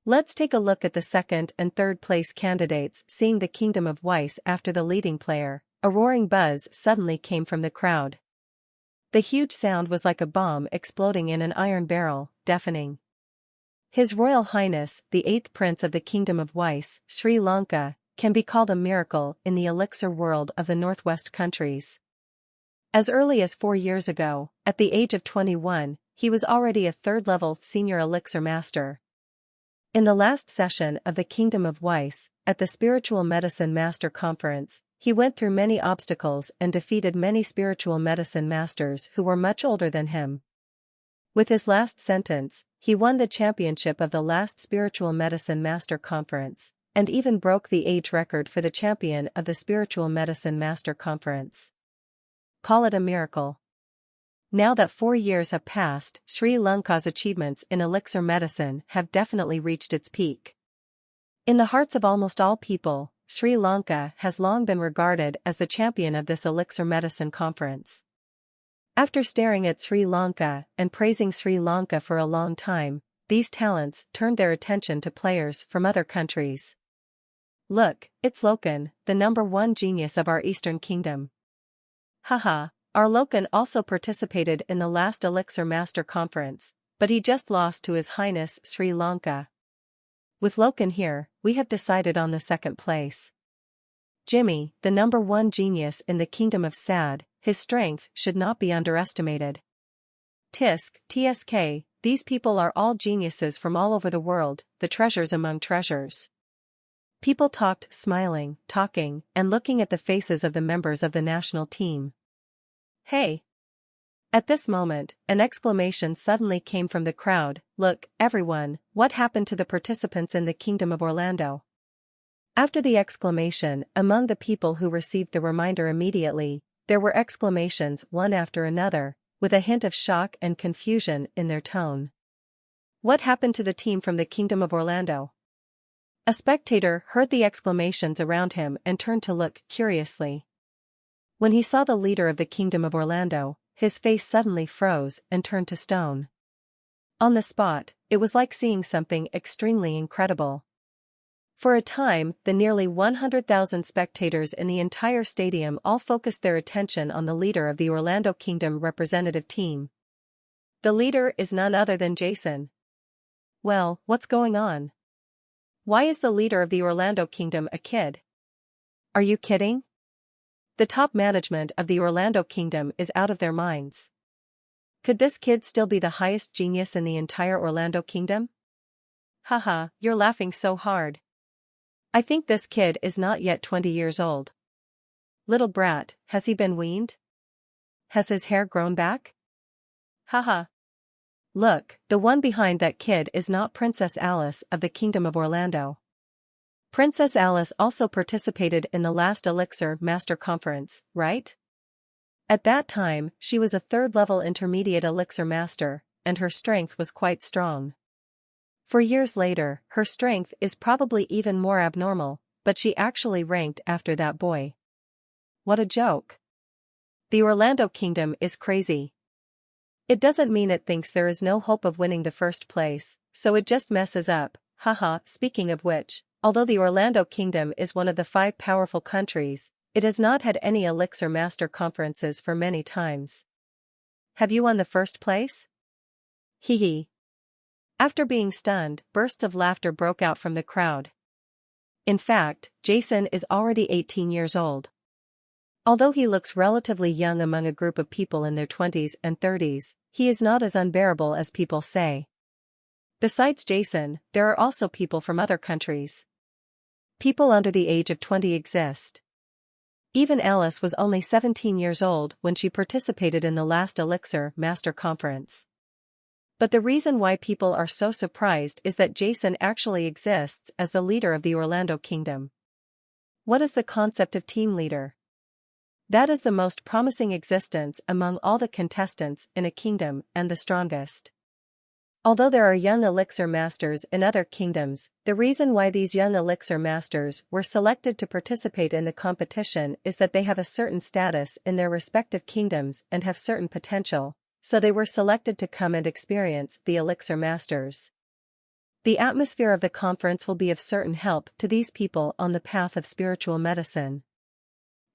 Let's take a look at the second and third place candidates. Seeing the Kingdom of Weiss after the leading player, a roaring buzz suddenly came from the crowd. The huge sound was like a bomb exploding in an iron barrel, deafening. His Royal Highness, the 8th Prince of the Kingdom of Weiss, Sri Lanka, can be called a miracle in the elixir world of the Northwest countries. As early as 4 years ago, at the age of 21, he was already a third-level senior elixir master. In the last session of the Kingdom of Weiss, at the Spiritual Medicine Master Conference, he went through many obstacles and defeated many spiritual medicine masters who were much older than him. With his last sentence, he won the championship of the last Spiritual Medicine Master Conference, and even broke the age record for the champion of the Spiritual Medicine Master Conference. Call it a miracle. Now that 4 years have passed, Sri Lanka's achievements in elixir medicine have definitely reached its peak. In the hearts of almost all people, Sri Lanka has long been regarded as the champion of this elixir medicine conference. After staring at Sri Lanka and praising Sri Lanka for a long time, these talents turned their attention to players from other countries. Look, it's Loken, the #1 genius of our Eastern Kingdom. Haha, our Loken also participated in the last Elixir Master Conference, but he just lost to His Highness Sri Lanka. With Loken here, we have decided on the second place. Jimmy, the #1 genius in the Kingdom of Sad, his strength should not be underestimated. TSK, these people are all geniuses from all over the world, the treasures among treasures. People talked, smiling, talking, and looking at the faces of the members of the national team. Hey! At this moment, an exclamation suddenly came from the crowd. Look, everyone, what happened to the participants in the Kingdom of Orlando? After the exclamation, among the people who received the reminder immediately, there were exclamations one after another, with a hint of shock and confusion in their tone. What happened to the team from the Kingdom of Orlando? A spectator heard the exclamations around him and turned to look curiously. When he saw the leader of the Kingdom of Orlando, his face suddenly froze and turned to stone. On the spot, it was like seeing something extremely incredible. For a time, the nearly 100,000 spectators in the entire stadium all focused their attention on the leader of the Orlando Kingdom representative team. The leader is none other than Jason. Well, what's going on? Why is the leader of the Orlando Kingdom a kid? Are you kidding? The top management of the Orlando Kingdom is out of their minds. Could this kid still be the highest genius in the entire Orlando Kingdom? Haha, you're laughing so hard. I think this kid is not yet 20 years old. Little brat, has he been weaned? Has his hair grown back? Haha. Look, the one behind that kid is not Princess Alice of the Kingdom of Orlando. Princess Alice also participated in the last Elixir Master Conference, right? At that time, she was a third-level intermediate Elixir Master, and her strength was quite strong. For years later, her strength is probably even more abnormal, but she actually ranked after that boy. What a joke. The Orlando Kingdom is crazy. It doesn't mean it thinks there is no hope of winning the first place, so it just messes up, haha. Speaking of which, although the Orlando Kingdom is one of the 5 powerful countries, it has not had any Elixir Master Conferences for many times. Have you won the first place? Hee hee. After being stunned, bursts of laughter broke out from the crowd. In fact, Jason is already 18 years old. Although he looks relatively young among a group of people in their 20s and 30s, he is not as unbearable as people say. Besides Jason, there are also people from other countries. People under the age of 20 exist. Even Alice was only 17 years old when she participated in the last Elixir Master Conference. But the reason why people are so surprised is that Jason actually exists as the leader of the Orlando Kingdom. What is the concept of team leader? That is the most promising existence among all the contestants in a kingdom and the strongest. Although there are young elixir masters in other kingdoms, the reason why these young elixir masters were selected to participate in the competition is that they have a certain status in their respective kingdoms and have certain potential, so they were selected to come and experience the elixir masters. The atmosphere of the conference will be of certain help to these people on the path of spiritual medicine.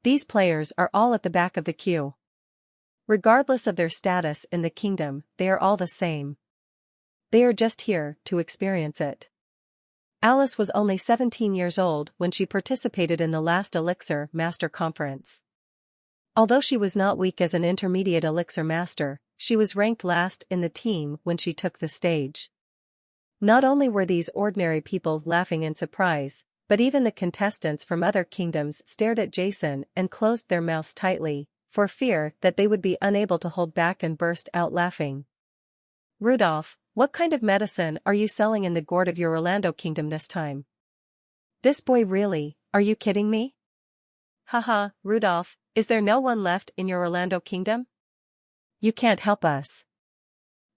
These players are all at the back of the queue. Regardless of their status in the kingdom, they are all the same. They are just here to experience it. Alice was only 17 years old when she participated in the last Elixir Master Conference. Although she was not weak as an intermediate Elixir Master, she was ranked last in the team when she took the stage. Not only were these ordinary people laughing in surprise, but even the contestants from other kingdoms stared at Jason and closed their mouths tightly, for fear that they would be unable to hold back and burst out laughing. Rudolph, what kind of medicine are you selling in the gourd of your Orlando kingdom this time? This boy really, are you kidding me? Haha, Rudolph, is there no one left in your Orlando kingdom? You can't help us.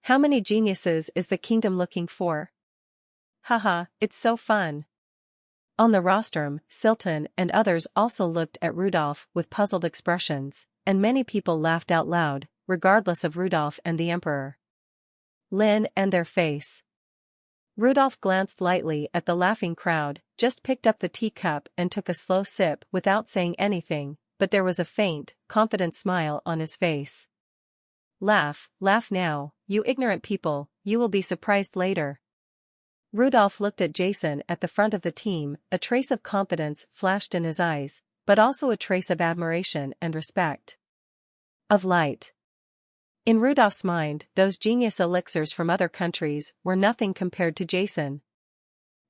How many geniuses is the kingdom looking for? Haha, it's so fun. On the rostrum, Silton and others also looked at Rudolph with puzzled expressions, and many people laughed out loud, regardless of Rudolph and the Emperor. Lynn and their face. Rudolph glanced lightly at the laughing crowd, just picked up the teacup and took a slow sip without saying anything, but there was a faint, confident smile on his face. Laugh, laugh now, you ignorant people, you will be surprised later. Rudolph looked at Jason at the front of the team, a trace of confidence flashed in his eyes, but also a trace of admiration and respect. Of light. In Rudolph's mind, those genius elixirs from other countries were nothing compared to Jason.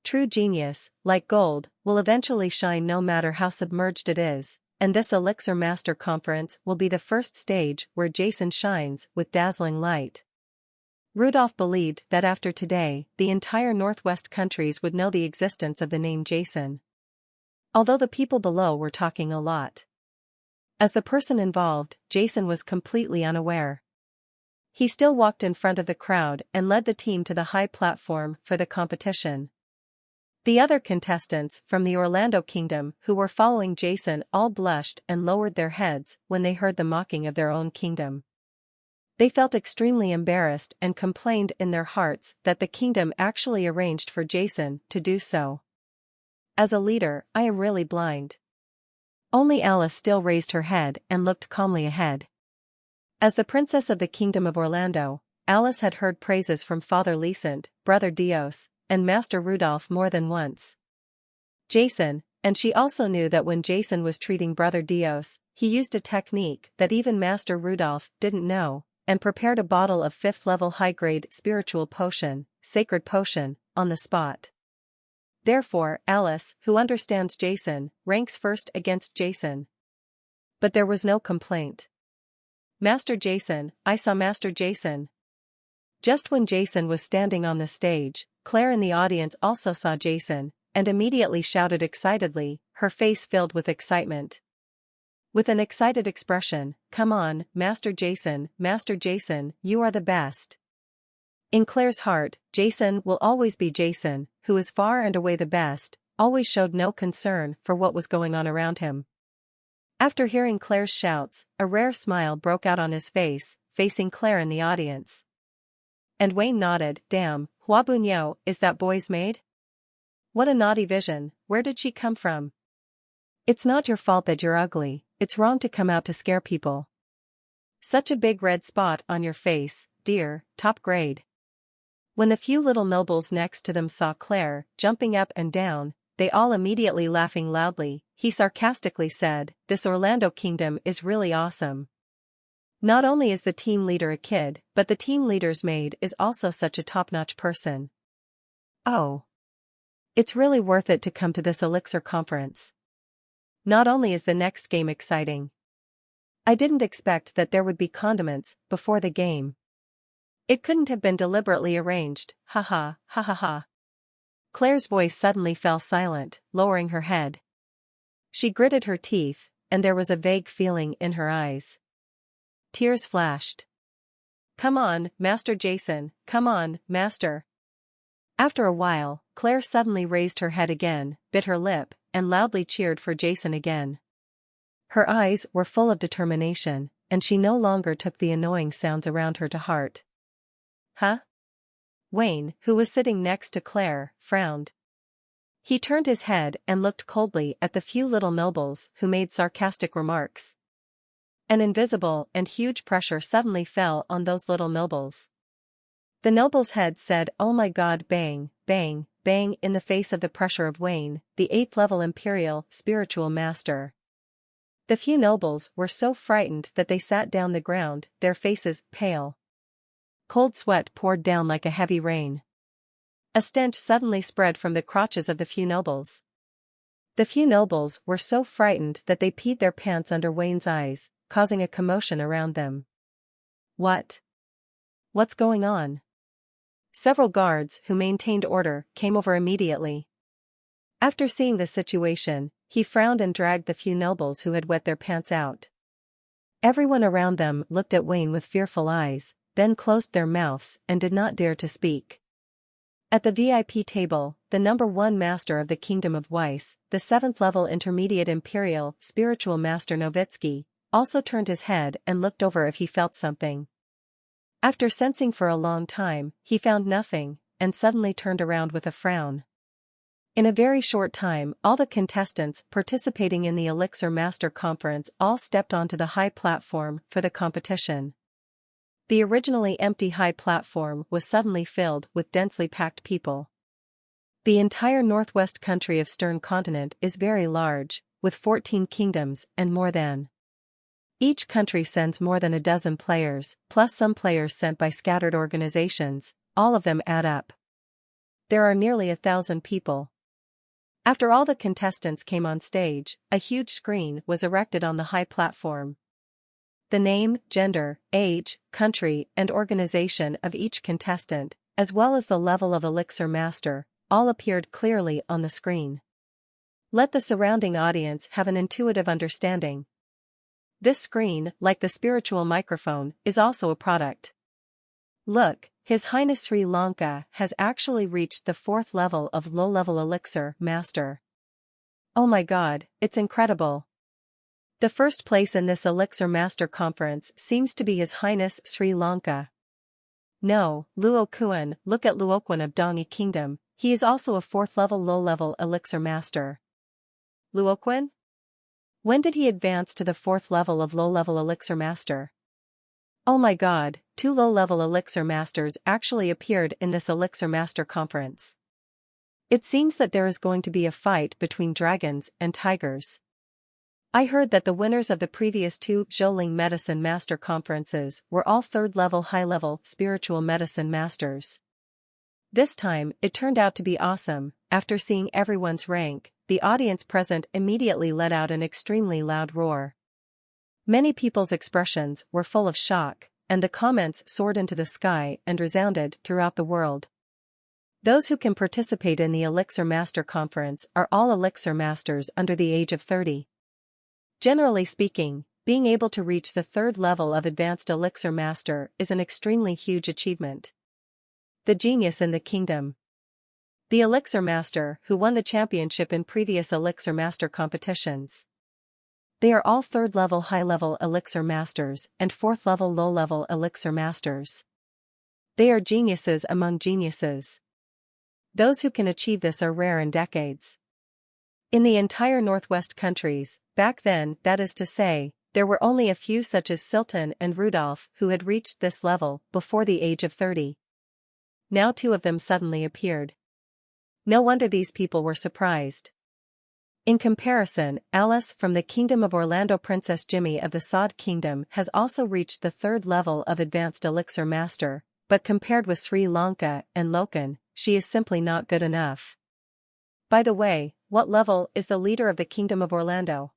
True genius, like gold, will eventually shine no matter how submerged it is, and this Elixir Master Conference will be the first stage where Jason shines with dazzling light. Rudolph believed that after today, the entire Northwest countries would know the existence of the name Jason. Although the people below were talking a lot. As the person involved, Jason was completely unaware. He still walked in front of the crowd and led the team to the high platform for the competition. The other contestants from the Orlando Kingdom who were following Jason all blushed and lowered their heads when they heard the mocking of their own kingdom. They felt extremely embarrassed and complained in their hearts that the kingdom actually arranged for Jason to do so. As a leader, I am really blind. Only Alice still raised her head and looked calmly ahead. As the princess of the Kingdom of Orlando, Alice had heard praises from Father Lecent, Brother Dios, and Master Rudolph more than once. Jason, and she also knew that when Jason was treating Brother Dios, he used a technique that even Master Rudolph didn't know, and prepared a bottle of 5th-level high-grade spiritual potion, sacred potion, on the spot. Therefore, Alice, who understands Jason, ranks first against Jason. But there was no complaint. Master Jason, I saw Master Jason. Just when Jason was standing on the stage, Claire in the audience also saw Jason, and immediately shouted excitedly, her face filled with excitement. With an excited expression, "Come on, Master Jason, you are the best." In Claire's heart, Jason will always be Jason, who is far and away the best, always showed no concern for what was going on around him. After hearing Claire's shouts, a rare smile broke out on his face, facing Claire in the audience. And Wayne nodded, "Damn, Hua Bunyo, is that boy's maid? What a naughty vision, where did she come from? It's not your fault that you're ugly, it's wrong to come out to scare people. Such a big red spot on your face, dear, top grade." When the few little nobles next to them saw Claire, jumping up and down, they all immediately laughing loudly, he sarcastically said, "This Orlando Kingdom is really awesome. Not only is the team leader a kid, but the team leader's maid is also such a top-notch person. Oh. It's really worth it to come to this Elixir conference. Not only is the next game exciting. I didn't expect that there would be condiments before the game. It couldn't have been deliberately arranged, ha. Claire's voice suddenly fell silent, lowering her head. She gritted her teeth, and there was a vague feeling in her eyes. Tears flashed. Come on, Master Jason, come on, Master. After a while, Claire suddenly raised her head again, bit her lip, and loudly cheered for Jason again. Her eyes were full of determination, and she no longer took the annoying sounds around her to heart. Huh? Wayne, who was sitting next to Claire, frowned. He turned his head and looked coldly at the few little nobles who made sarcastic remarks. An invisible and huge pressure suddenly fell on those little nobles. The nobles' heads said, "Oh my God!" Bang, bang, bang in the face of the pressure of Wayne, the 8th level Imperial Spiritual Master. The few nobles were so frightened that they sat down the ground, their faces pale. Cold sweat poured down like a heavy rain. A stench suddenly spread from the crotches of the few nobles. The few nobles were so frightened that they peed their pants under Wayne's eyes, causing a commotion around them. What? What's going on? Several guards who maintained order came over immediately. After seeing the situation, he frowned and dragged the few nobles who had wet their pants out. Everyone around them looked at Wayne with fearful eyes, then closed their mouths and did not dare to speak. At the VIP table, the number 1 master of the Kingdom of Weiss, the 7th level Intermediate Imperial Spiritual Master Novitsky, also turned his head and looked over if he felt something. After sensing for a long time, he found nothing, and suddenly turned around with a frown. In a very short time, all the contestants participating in the Elixir Master Conference all stepped onto the high platform for the competition. The originally empty high platform was suddenly filled with densely packed people. The entire northwest country of Stern Continent is very large, with 14 kingdoms and more than. Each country sends more than a dozen players, plus some players sent by scattered organizations, all of them add up. There are nearly 1,000 people. After all the contestants came on stage, a huge screen was erected on the high platform. The name, gender, age, country, and organization of each contestant, as well as the level of Elixir Master, all appeared clearly on the screen. Let the surrounding audience have an intuitive understanding. This screen, like the spiritual microphone, is also a product. Look, His Highness Sri Lanka has actually reached the 4th level of low-level Elixir Master. Oh my God, it's incredible. The first place in this Elixir Master Conference seems to be His Highness Sri Lanka. No, Luokuan, look at Luokuan of Dongi Kingdom, he is also a 4th level low-level Elixir Master. Luokuan? When did he advance to the 4th level of low-level Elixir Master? Oh my God, 2 low-level Elixir Masters actually appeared in this Elixir Master Conference. It seems that there is going to be a fight between dragons and tigers. I heard that the winners of the previous 2 Zhouling Medicine Master Conferences were all 3rd level high-level spiritual medicine masters. This time, it turned out to be awesome. After seeing everyone's rank, the audience present immediately let out an extremely loud roar. Many people's expressions were full of shock, and the comments soared into the sky and resounded throughout the world. Those who can participate in the Elixir Master Conference are all Elixir Masters under the age of 30. Generally speaking, being able to reach the 3rd level of Advanced Elixir Master is an extremely huge achievement. The genius in the kingdom. The Elixir Master who won the championship in previous Elixir Master competitions. They are all 3rd level high-level Elixir Masters and 4th level low-level Elixir Masters. They are geniuses among geniuses. Those who can achieve this are rare in decades. In the entire Northwest countries, back then, that is to say, there were only a few such as Silton and Rudolph who had reached this level before the age of 30. Now 2 of them suddenly appeared. No wonder these people were surprised. In comparison, Alice from the Kingdom of Orlando, Princess Jimmy of the Sod Kingdom has also reached the 3rd level of Advanced Elixir Master, but compared with Sri Lanka and Loken, she is simply not good enough. By the way, what level is the leader of the Kingdom of Orlando?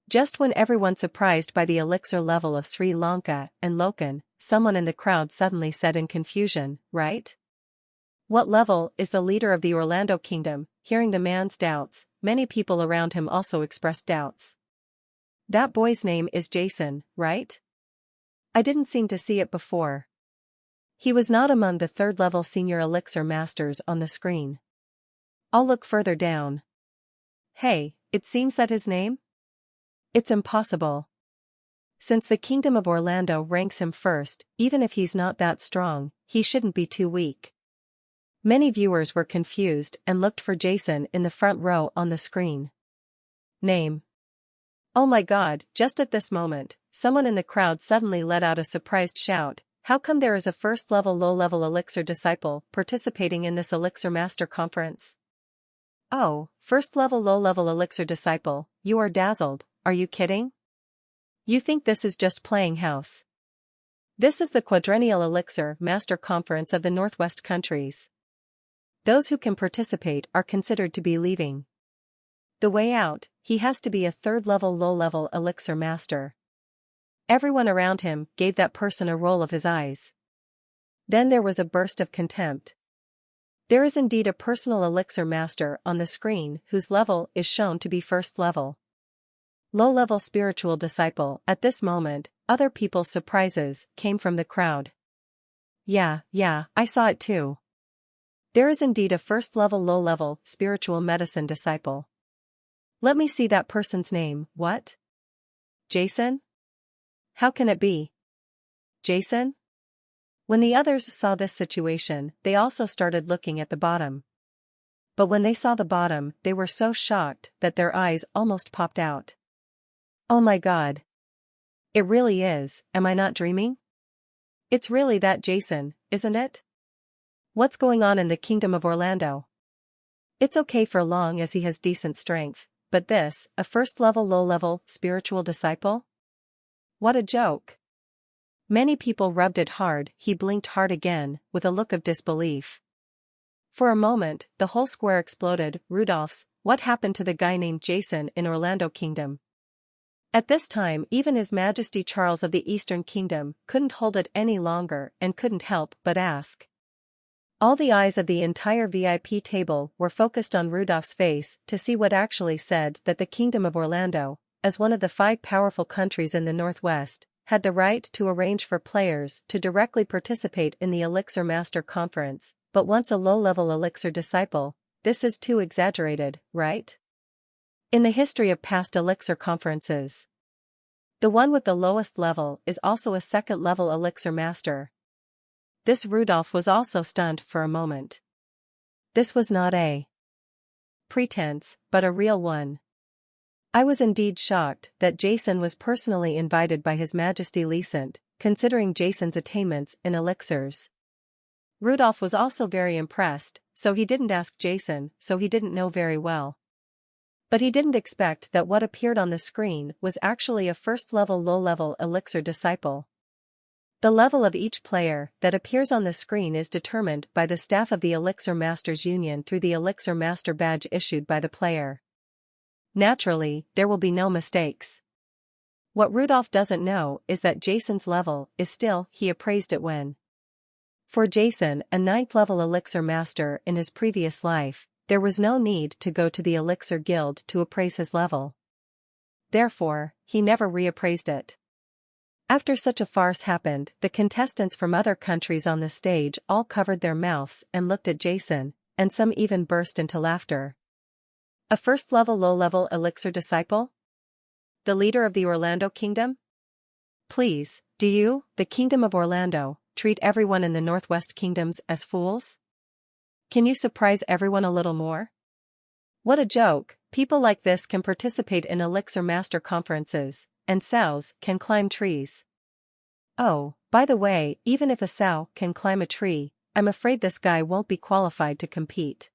Just when everyone surprised by the elixir level of Sri Lanka and Loken, someone in the crowd suddenly said in confusion, right? What level is the leader of the Orlando Kingdom? Hearing the man's doubts, many people around him also expressed doubts. That boy's name is Jason, right? I didn't seem to see it before. He was not among the third-level senior elixir masters on the screen. I'll look further down. Hey, it seems that his name? It's impossible. Since the Kingdom of Orlando ranks him first, even if he's not that strong, he shouldn't be too weak. Many viewers were confused and looked for Jason in the front row on the screen. Name. Oh my god, just at this moment, someone in the crowd suddenly let out a surprised shout. How come there is a first-level low-level elixir disciple participating in this elixir master conference? Oh, first-level low-level elixir disciple, you are dazzled, are you kidding? You think this is just playing house? This is the quadrennial elixir master conference of the Northwest countries. Those who can participate are considered to be leaving. The way out, he has to be a third-level low-level elixir master. Everyone around him gave that person a roll of his eyes. Then there was a burst of contempt. There is indeed a personal elixir master on the screen whose level is shown to be first level. Low-level spiritual disciple. At this moment, other people's surprises came from the crowd. Yeah, I saw it too. There is indeed a first-level low-level spiritual medicine disciple. Let me see that person's name. What? Jason? How can it be? Jason? When the others saw this situation, they also started looking at the bottom. But when they saw the bottom, they were so shocked that their eyes almost popped out. Oh my god. It really is, am I not dreaming? It's really that Jason, isn't it? What's going on in the Kingdom of Orlando? It's okay for long as he has decent strength, but this, a first-level low-level spiritual disciple? What a joke. Many people rubbed it hard. He blinked hard again, with a look of disbelief. For a moment, the whole square exploded. Rudolph's, what happened to the guy named Jason in Orlando Kingdom? At this time, even His Majesty Charles of the Eastern Kingdom couldn't hold it any longer and couldn't help but ask. All the eyes of the entire VIP table were focused on Rudolph's face to see what actually said that the Kingdom of Orlando, as one of the 5 powerful countries in the Northwest, had the right to arrange for players to directly participate in the Elixir Master Conference, but once a low-level Elixir disciple, this is too exaggerated, right? In the history of past Elixir conferences, the one with the lowest level is also a second-level Elixir Master. This Rudolph was also stunned for a moment. This was not a pretense, but a real one. I was indeed shocked that Jason was personally invited by His Majesty Leasant, considering Jason's attainments in elixirs. Rudolph was also very impressed, so he didn't ask Jason, so he didn't know very well. But he didn't expect that what appeared on the screen was actually a first-level low-level elixir disciple. The level of each player that appears on the screen is determined by the staff of the Elixir Masters Union through the Elixir Master badge issued by the player. Naturally, there will be no mistakes. What Rudolph doesn't know is that Jason's level is still, he appraised it when. For Jason, a 9th-level Elixir Master in his previous life, there was no need to go to the Elixir Guild to appraise his level. Therefore, he never reappraised it. After such a farce happened, the contestants from other countries on the stage all covered their mouths and looked at Jason, and some even burst into laughter. A first-level low-level elixir disciple? The leader of the Orlando Kingdom? Please, do you, the Kingdom of Orlando, treat everyone in the Northwest Kingdoms as fools? Can you surprise everyone a little more? What a joke, people like this can participate in Elixir Master conferences, and sows can climb trees. Oh, by the way, even if a sow can climb a tree, I'm afraid this guy won't be qualified to compete.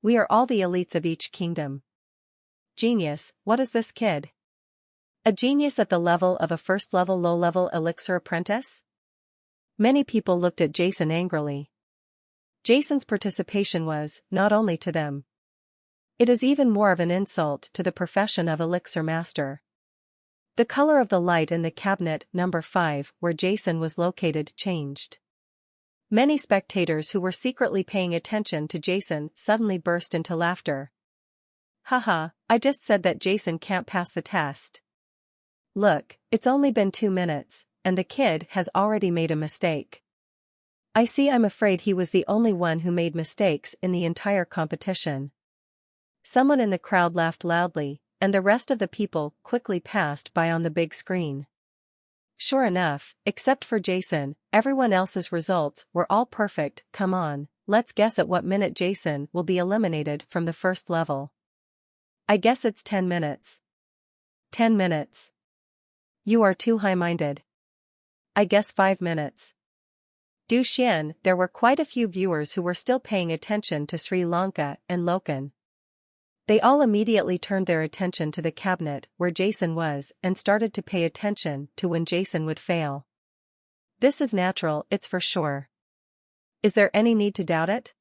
We are all the elites of each kingdom. Genius, what is this kid? A genius at the level of a first-level low-level elixir apprentice? Many people looked at Jason angrily. Jason's participation was, not only to them. It is even more of an insult to the profession of Elixir Master. The color of the light in the cabinet number 5 where Jason was located changed. Many spectators who were secretly paying attention to Jason suddenly burst into laughter. Haha, I just said that Jason can't pass the test. Look, it's only been 2 minutes, and the kid has already made a mistake. I see. I'm afraid he was the only one who made mistakes in the entire competition. Someone in the crowd laughed loudly, and the rest of the people quickly passed by on the big screen. Sure enough, except for Jason, everyone else's results were all perfect. Come on, let's guess at what minute Jason will be eliminated from the first level. I guess it's 10 minutes. 10 minutes. You are too high-minded. I guess 5 minutes. Du Xian. There were quite a few viewers who were still paying attention to Sri Lanka and Loken. They all immediately turned their attention to the cabinet where Jason was and started to pay attention to when Jason would fail. This is natural, it's for sure. Is there any need to doubt it?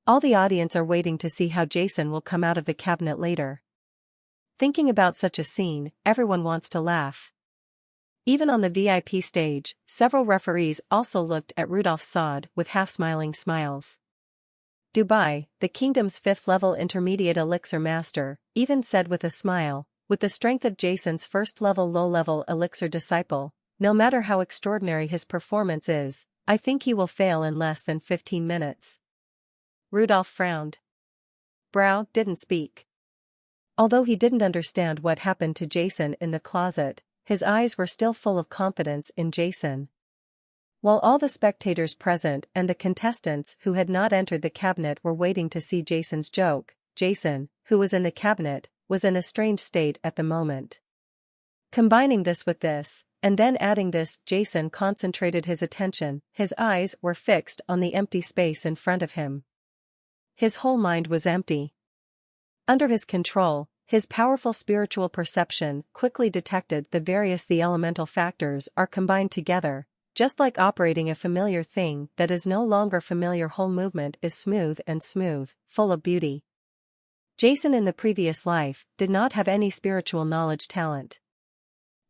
All the audience are waiting to see how Jason will come out of the cabinet later. Thinking about such a scene, everyone wants to laugh. Even on the VIP stage, several referees also looked at Rudolf Sod with half-smiling smiles. Dubai, the kingdom's 5th-level intermediate elixir master, even said with a smile, with the strength of Jason's first-level low-level elixir disciple, no matter how extraordinary his performance is, I think he will fail in less than 15 minutes. Rudolf frowned. Brow didn't speak. Although he didn't understand what happened to Jason in the closet, his eyes were still full of confidence in Jason. While all the spectators present and the contestants who had not entered the cabinet were waiting to see Jason's joke, Jason, who was in the cabinet, was in a strange state at the moment. Combining this with this, and then adding this, Jason concentrated his attention. His eyes were fixed on the empty space in front of him. His whole mind was empty. Under his control, his powerful spiritual perception quickly detected the elemental factors are combined together. Just like operating a familiar thing that is no longer familiar, whole movement is smooth, full of beauty. Jason in the previous life did not have any spiritual knowledge talent.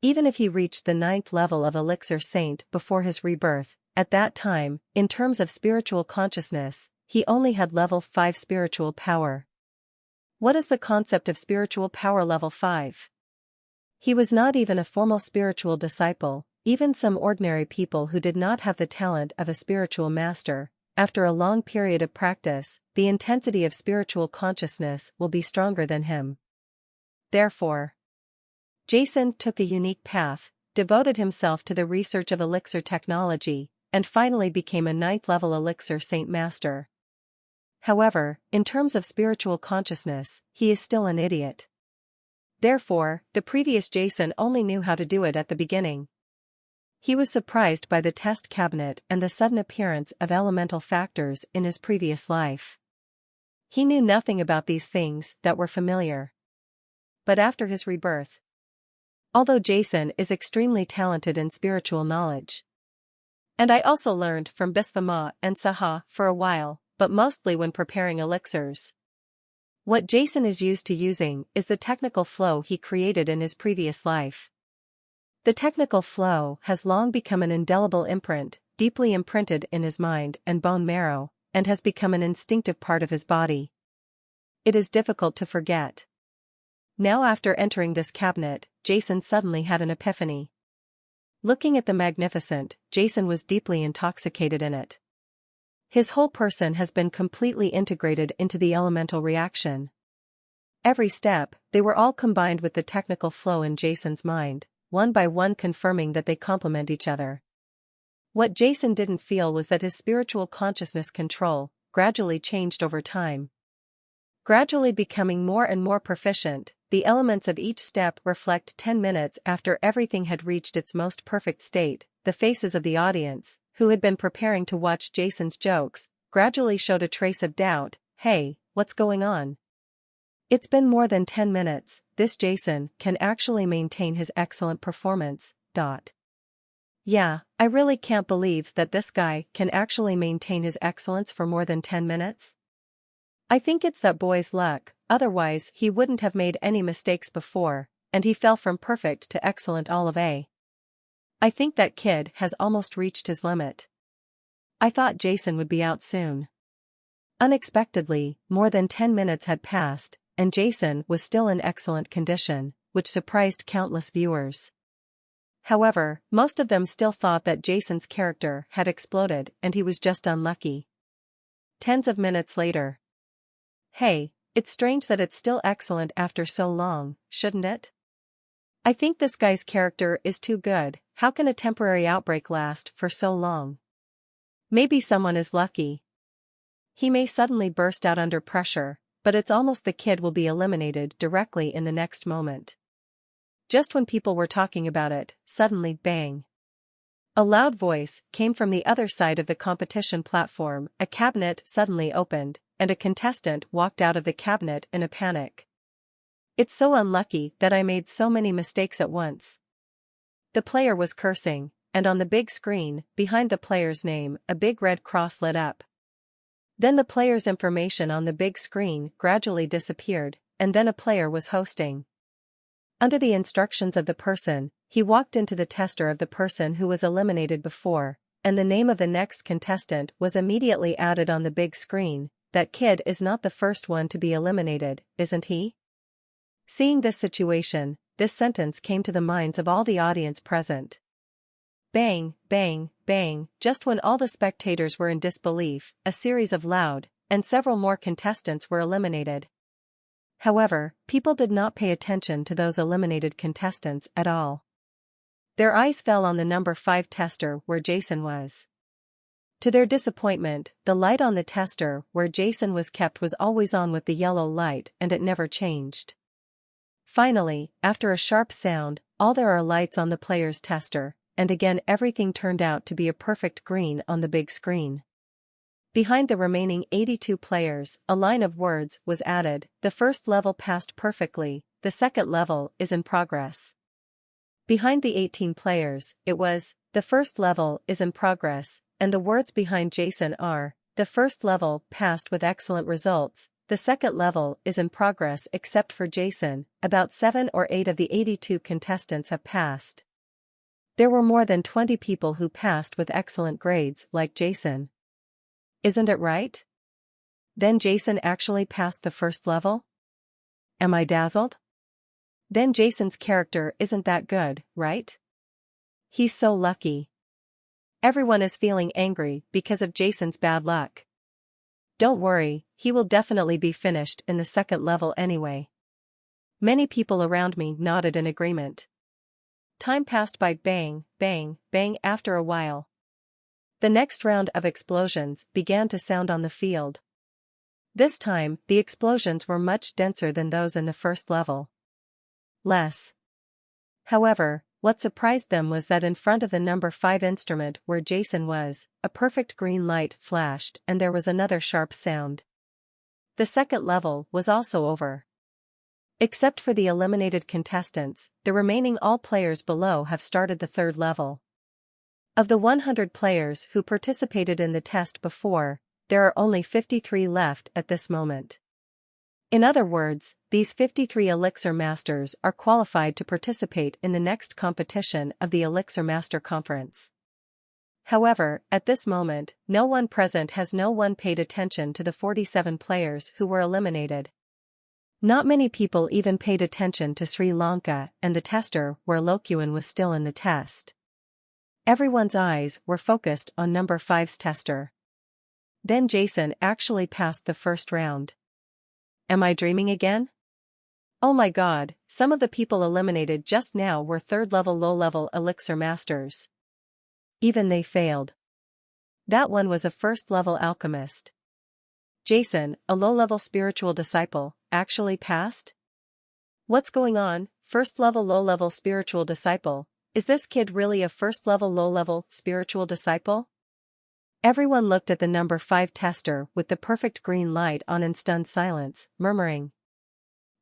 Even if he reached the 9th level of elixir saint before his rebirth, at that time, in terms of spiritual consciousness, he only had level 5 spiritual power. What is the concept of spiritual power level 5? He was not even a formal spiritual disciple. Even some ordinary people who did not have the talent of a spiritual master, after a long period of practice, the intensity of spiritual consciousness will be stronger than him. Therefore, Jason took a unique path, devoted himself to the research of elixir technology, and finally became a 9th-level elixir saint master. However, in terms of spiritual consciousness, he is still an idiot. Therefore, the previous Jason only knew how to do it at the beginning. He was surprised by the test cabinet and the sudden appearance of elemental factors in his previous life. He knew nothing about these things that were familiar. But after his rebirth, although Jason is extremely talented in spiritual knowledge, and I also learned from Bisphama and Saha for a while, but mostly when preparing elixirs. What Jason is used to using is the technical flow he created in his previous life. The technical flow has long become an indelible imprint, deeply imprinted in his mind and bone marrow, and has become an instinctive part of his body. It is difficult to forget. Now after entering this cabinet, Jason suddenly had an epiphany. Looking at the magnificent, Jason was deeply intoxicated in it. His whole person has been completely integrated into the elemental reaction. Every step, they were all combined with the technical flow in Jason's mind, one by one confirming that they complement each other. What Jason didn't feel was that his spiritual consciousness control gradually changed over time. Gradually becoming more and more proficient, the elements of each step reflect 10 minutes after everything had reached its most perfect state. The faces of the audience, who had been preparing to watch Jason's jokes, gradually showed a trace of doubt. Hey, what's going on? It's been more than 10 minutes, this Jason can actually maintain his excellent performance. Yeah, I really can't believe that this guy can actually maintain his excellence for more than 10 minutes. I think it's that boy's luck, otherwise he wouldn't have made any mistakes before, and he fell from perfect to excellent olive A. I think that kid has almost reached his limit. I thought Jason would be out soon. Unexpectedly, more than 10 minutes had passed, and Jason was still in excellent condition, which surprised countless viewers. However, most of them still thought that Jason's character had exploded and he was just unlucky. Tens of minutes later. Hey, it's strange that it's still excellent after so long, shouldn't it? I think this guy's character is too good. How can a temporary outbreak last for so long? Maybe someone is lucky. He may suddenly burst out under pressure, but it's almost the kid will be eliminated directly in the next moment. Just when people were talking about it, suddenly bang. A loud voice came from the other side of the competition platform. A cabinet suddenly opened, and a contestant walked out of the cabinet in a panic. It's so unlucky that I made so many mistakes at once. The player was cursing, and on the big screen, behind the player's name, a big red cross lit up. Then the player's information on the big screen gradually disappeared, and then a player was hosting. Under the instructions of the person, he walked into the tester of the person who was eliminated before, and the name of the next contestant was immediately added on the big screen. That kid is not the first one to be eliminated, isn't he? Seeing this situation, this sentence came to the minds of all the audience present. Bang, bang, bang, just when all the spectators were in disbelief, a series of loud, and several more contestants were eliminated. However, people did not pay attention to those eliminated contestants at all. Their eyes fell on the number 5 tester where Jason was. To their disappointment, the light on the tester where Jason was kept was always on with the yellow light and it never changed. Finally, after a sharp sound, all there are lights on the player's tester, and again everything turned out to be a perfect green on the big screen. Behind the remaining 82 players, a line of words was added. The first level passed perfectly, the second level is in progress. Behind the 18 players, it was, the first level is in progress, and the words behind Jason are, the first level passed with excellent results, the second level is in progress except for Jason. About 7 or 8 of the 82 contestants have passed. There were more than 20 people who passed with excellent grades like Jason. Isn't it right? Then Jason actually passed the first level? Am I dazzled? Then Jason's character isn't that good, right? He's so lucky. Everyone is feeling angry because of Jason's bad luck. Don't worry, he will definitely be finished in the second level anyway. Many people around me nodded in agreement. Time passed by bang, bang, bang after a while. The next round of explosions began to sound on the field. This time, the explosions were much denser than those in the first level. Less. However, what surprised them was that in front of the number 5 instrument where Jason was, a perfect green light flashed and there was another sharp sound. The second level was also over. Except for the eliminated contestants, the remaining all players below have started the third level. Of the 100 players who participated in the test before, there are only 53 left at this moment. In other words, these 53 elixir masters are qualified to participate in the next competition of the Elixir Master Conference. However, at this moment, no one present has paid attention to the 47 players who were eliminated. Not many people even paid attention to Sri Lanka and the tester where Lokuan was still in the test. Everyone's eyes were focused on number 5's tester. Then Jason actually passed the first round. Am I dreaming again? Oh my god, some of the people eliminated just now were third-level low-level elixir masters. Even they failed. That one was a first-level alchemist. Jason, a low-level spiritual disciple, actually passed? What's going on, first-level low-level spiritual disciple? Is this kid really a first-level low-level spiritual disciple? Everyone looked at the number 5 tester with the perfect green light on in stunned silence, murmuring.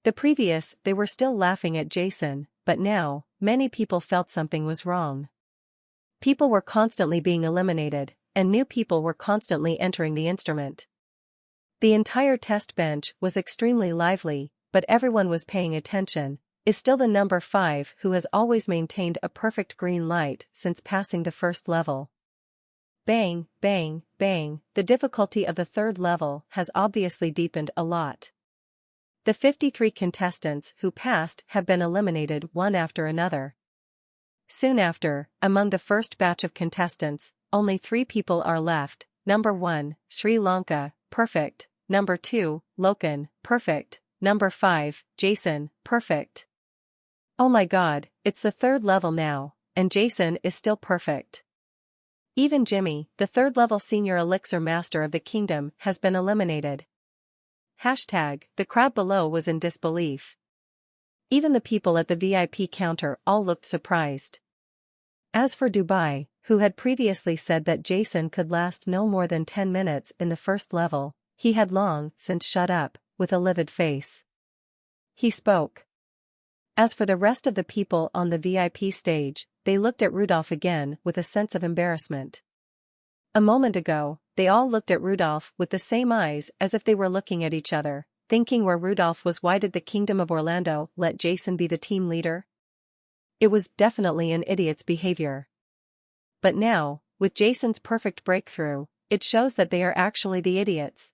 They were still laughing at Jason, but now, many people felt something was wrong. People were constantly being eliminated, and new people were constantly entering the instrument. The entire test bench was extremely lively, but everyone was paying attention. Is still the number 5 who has always maintained a perfect green light since passing the first level. Bang, bang, bang, the difficulty of the third level has obviously deepened a lot. The 53 contestants who passed have been eliminated one after another. Soon after, among the first batch of contestants, only 3 people are left. Number 1, Sri Lanka, perfect. Number 2, Loken, perfect. Number 5, Jason, perfect. Oh my god, it's the 3rd level now, and Jason is still perfect. Even Jimmy, the 3rd level senior elixir master of the kingdom, has been eliminated. The crowd below was in disbelief. Even the people at the VIP counter all looked surprised. As for Dubai, who had previously said that Jason could last no more than 10 minutes in the 1st level, he had long since shut up, with a livid face. He spoke. As for the rest of the people on the VIP stage, they looked at Rudolph again with a sense of embarrassment. A moment ago, they all looked at Rudolph with the same eyes as if they were looking at each other, thinking where Rudolph was. Why did the Kingdom of Orlando let Jason be the team leader? It was definitely an idiot's behavior. But now, with Jason's perfect breakthrough, it shows that they are actually the idiots.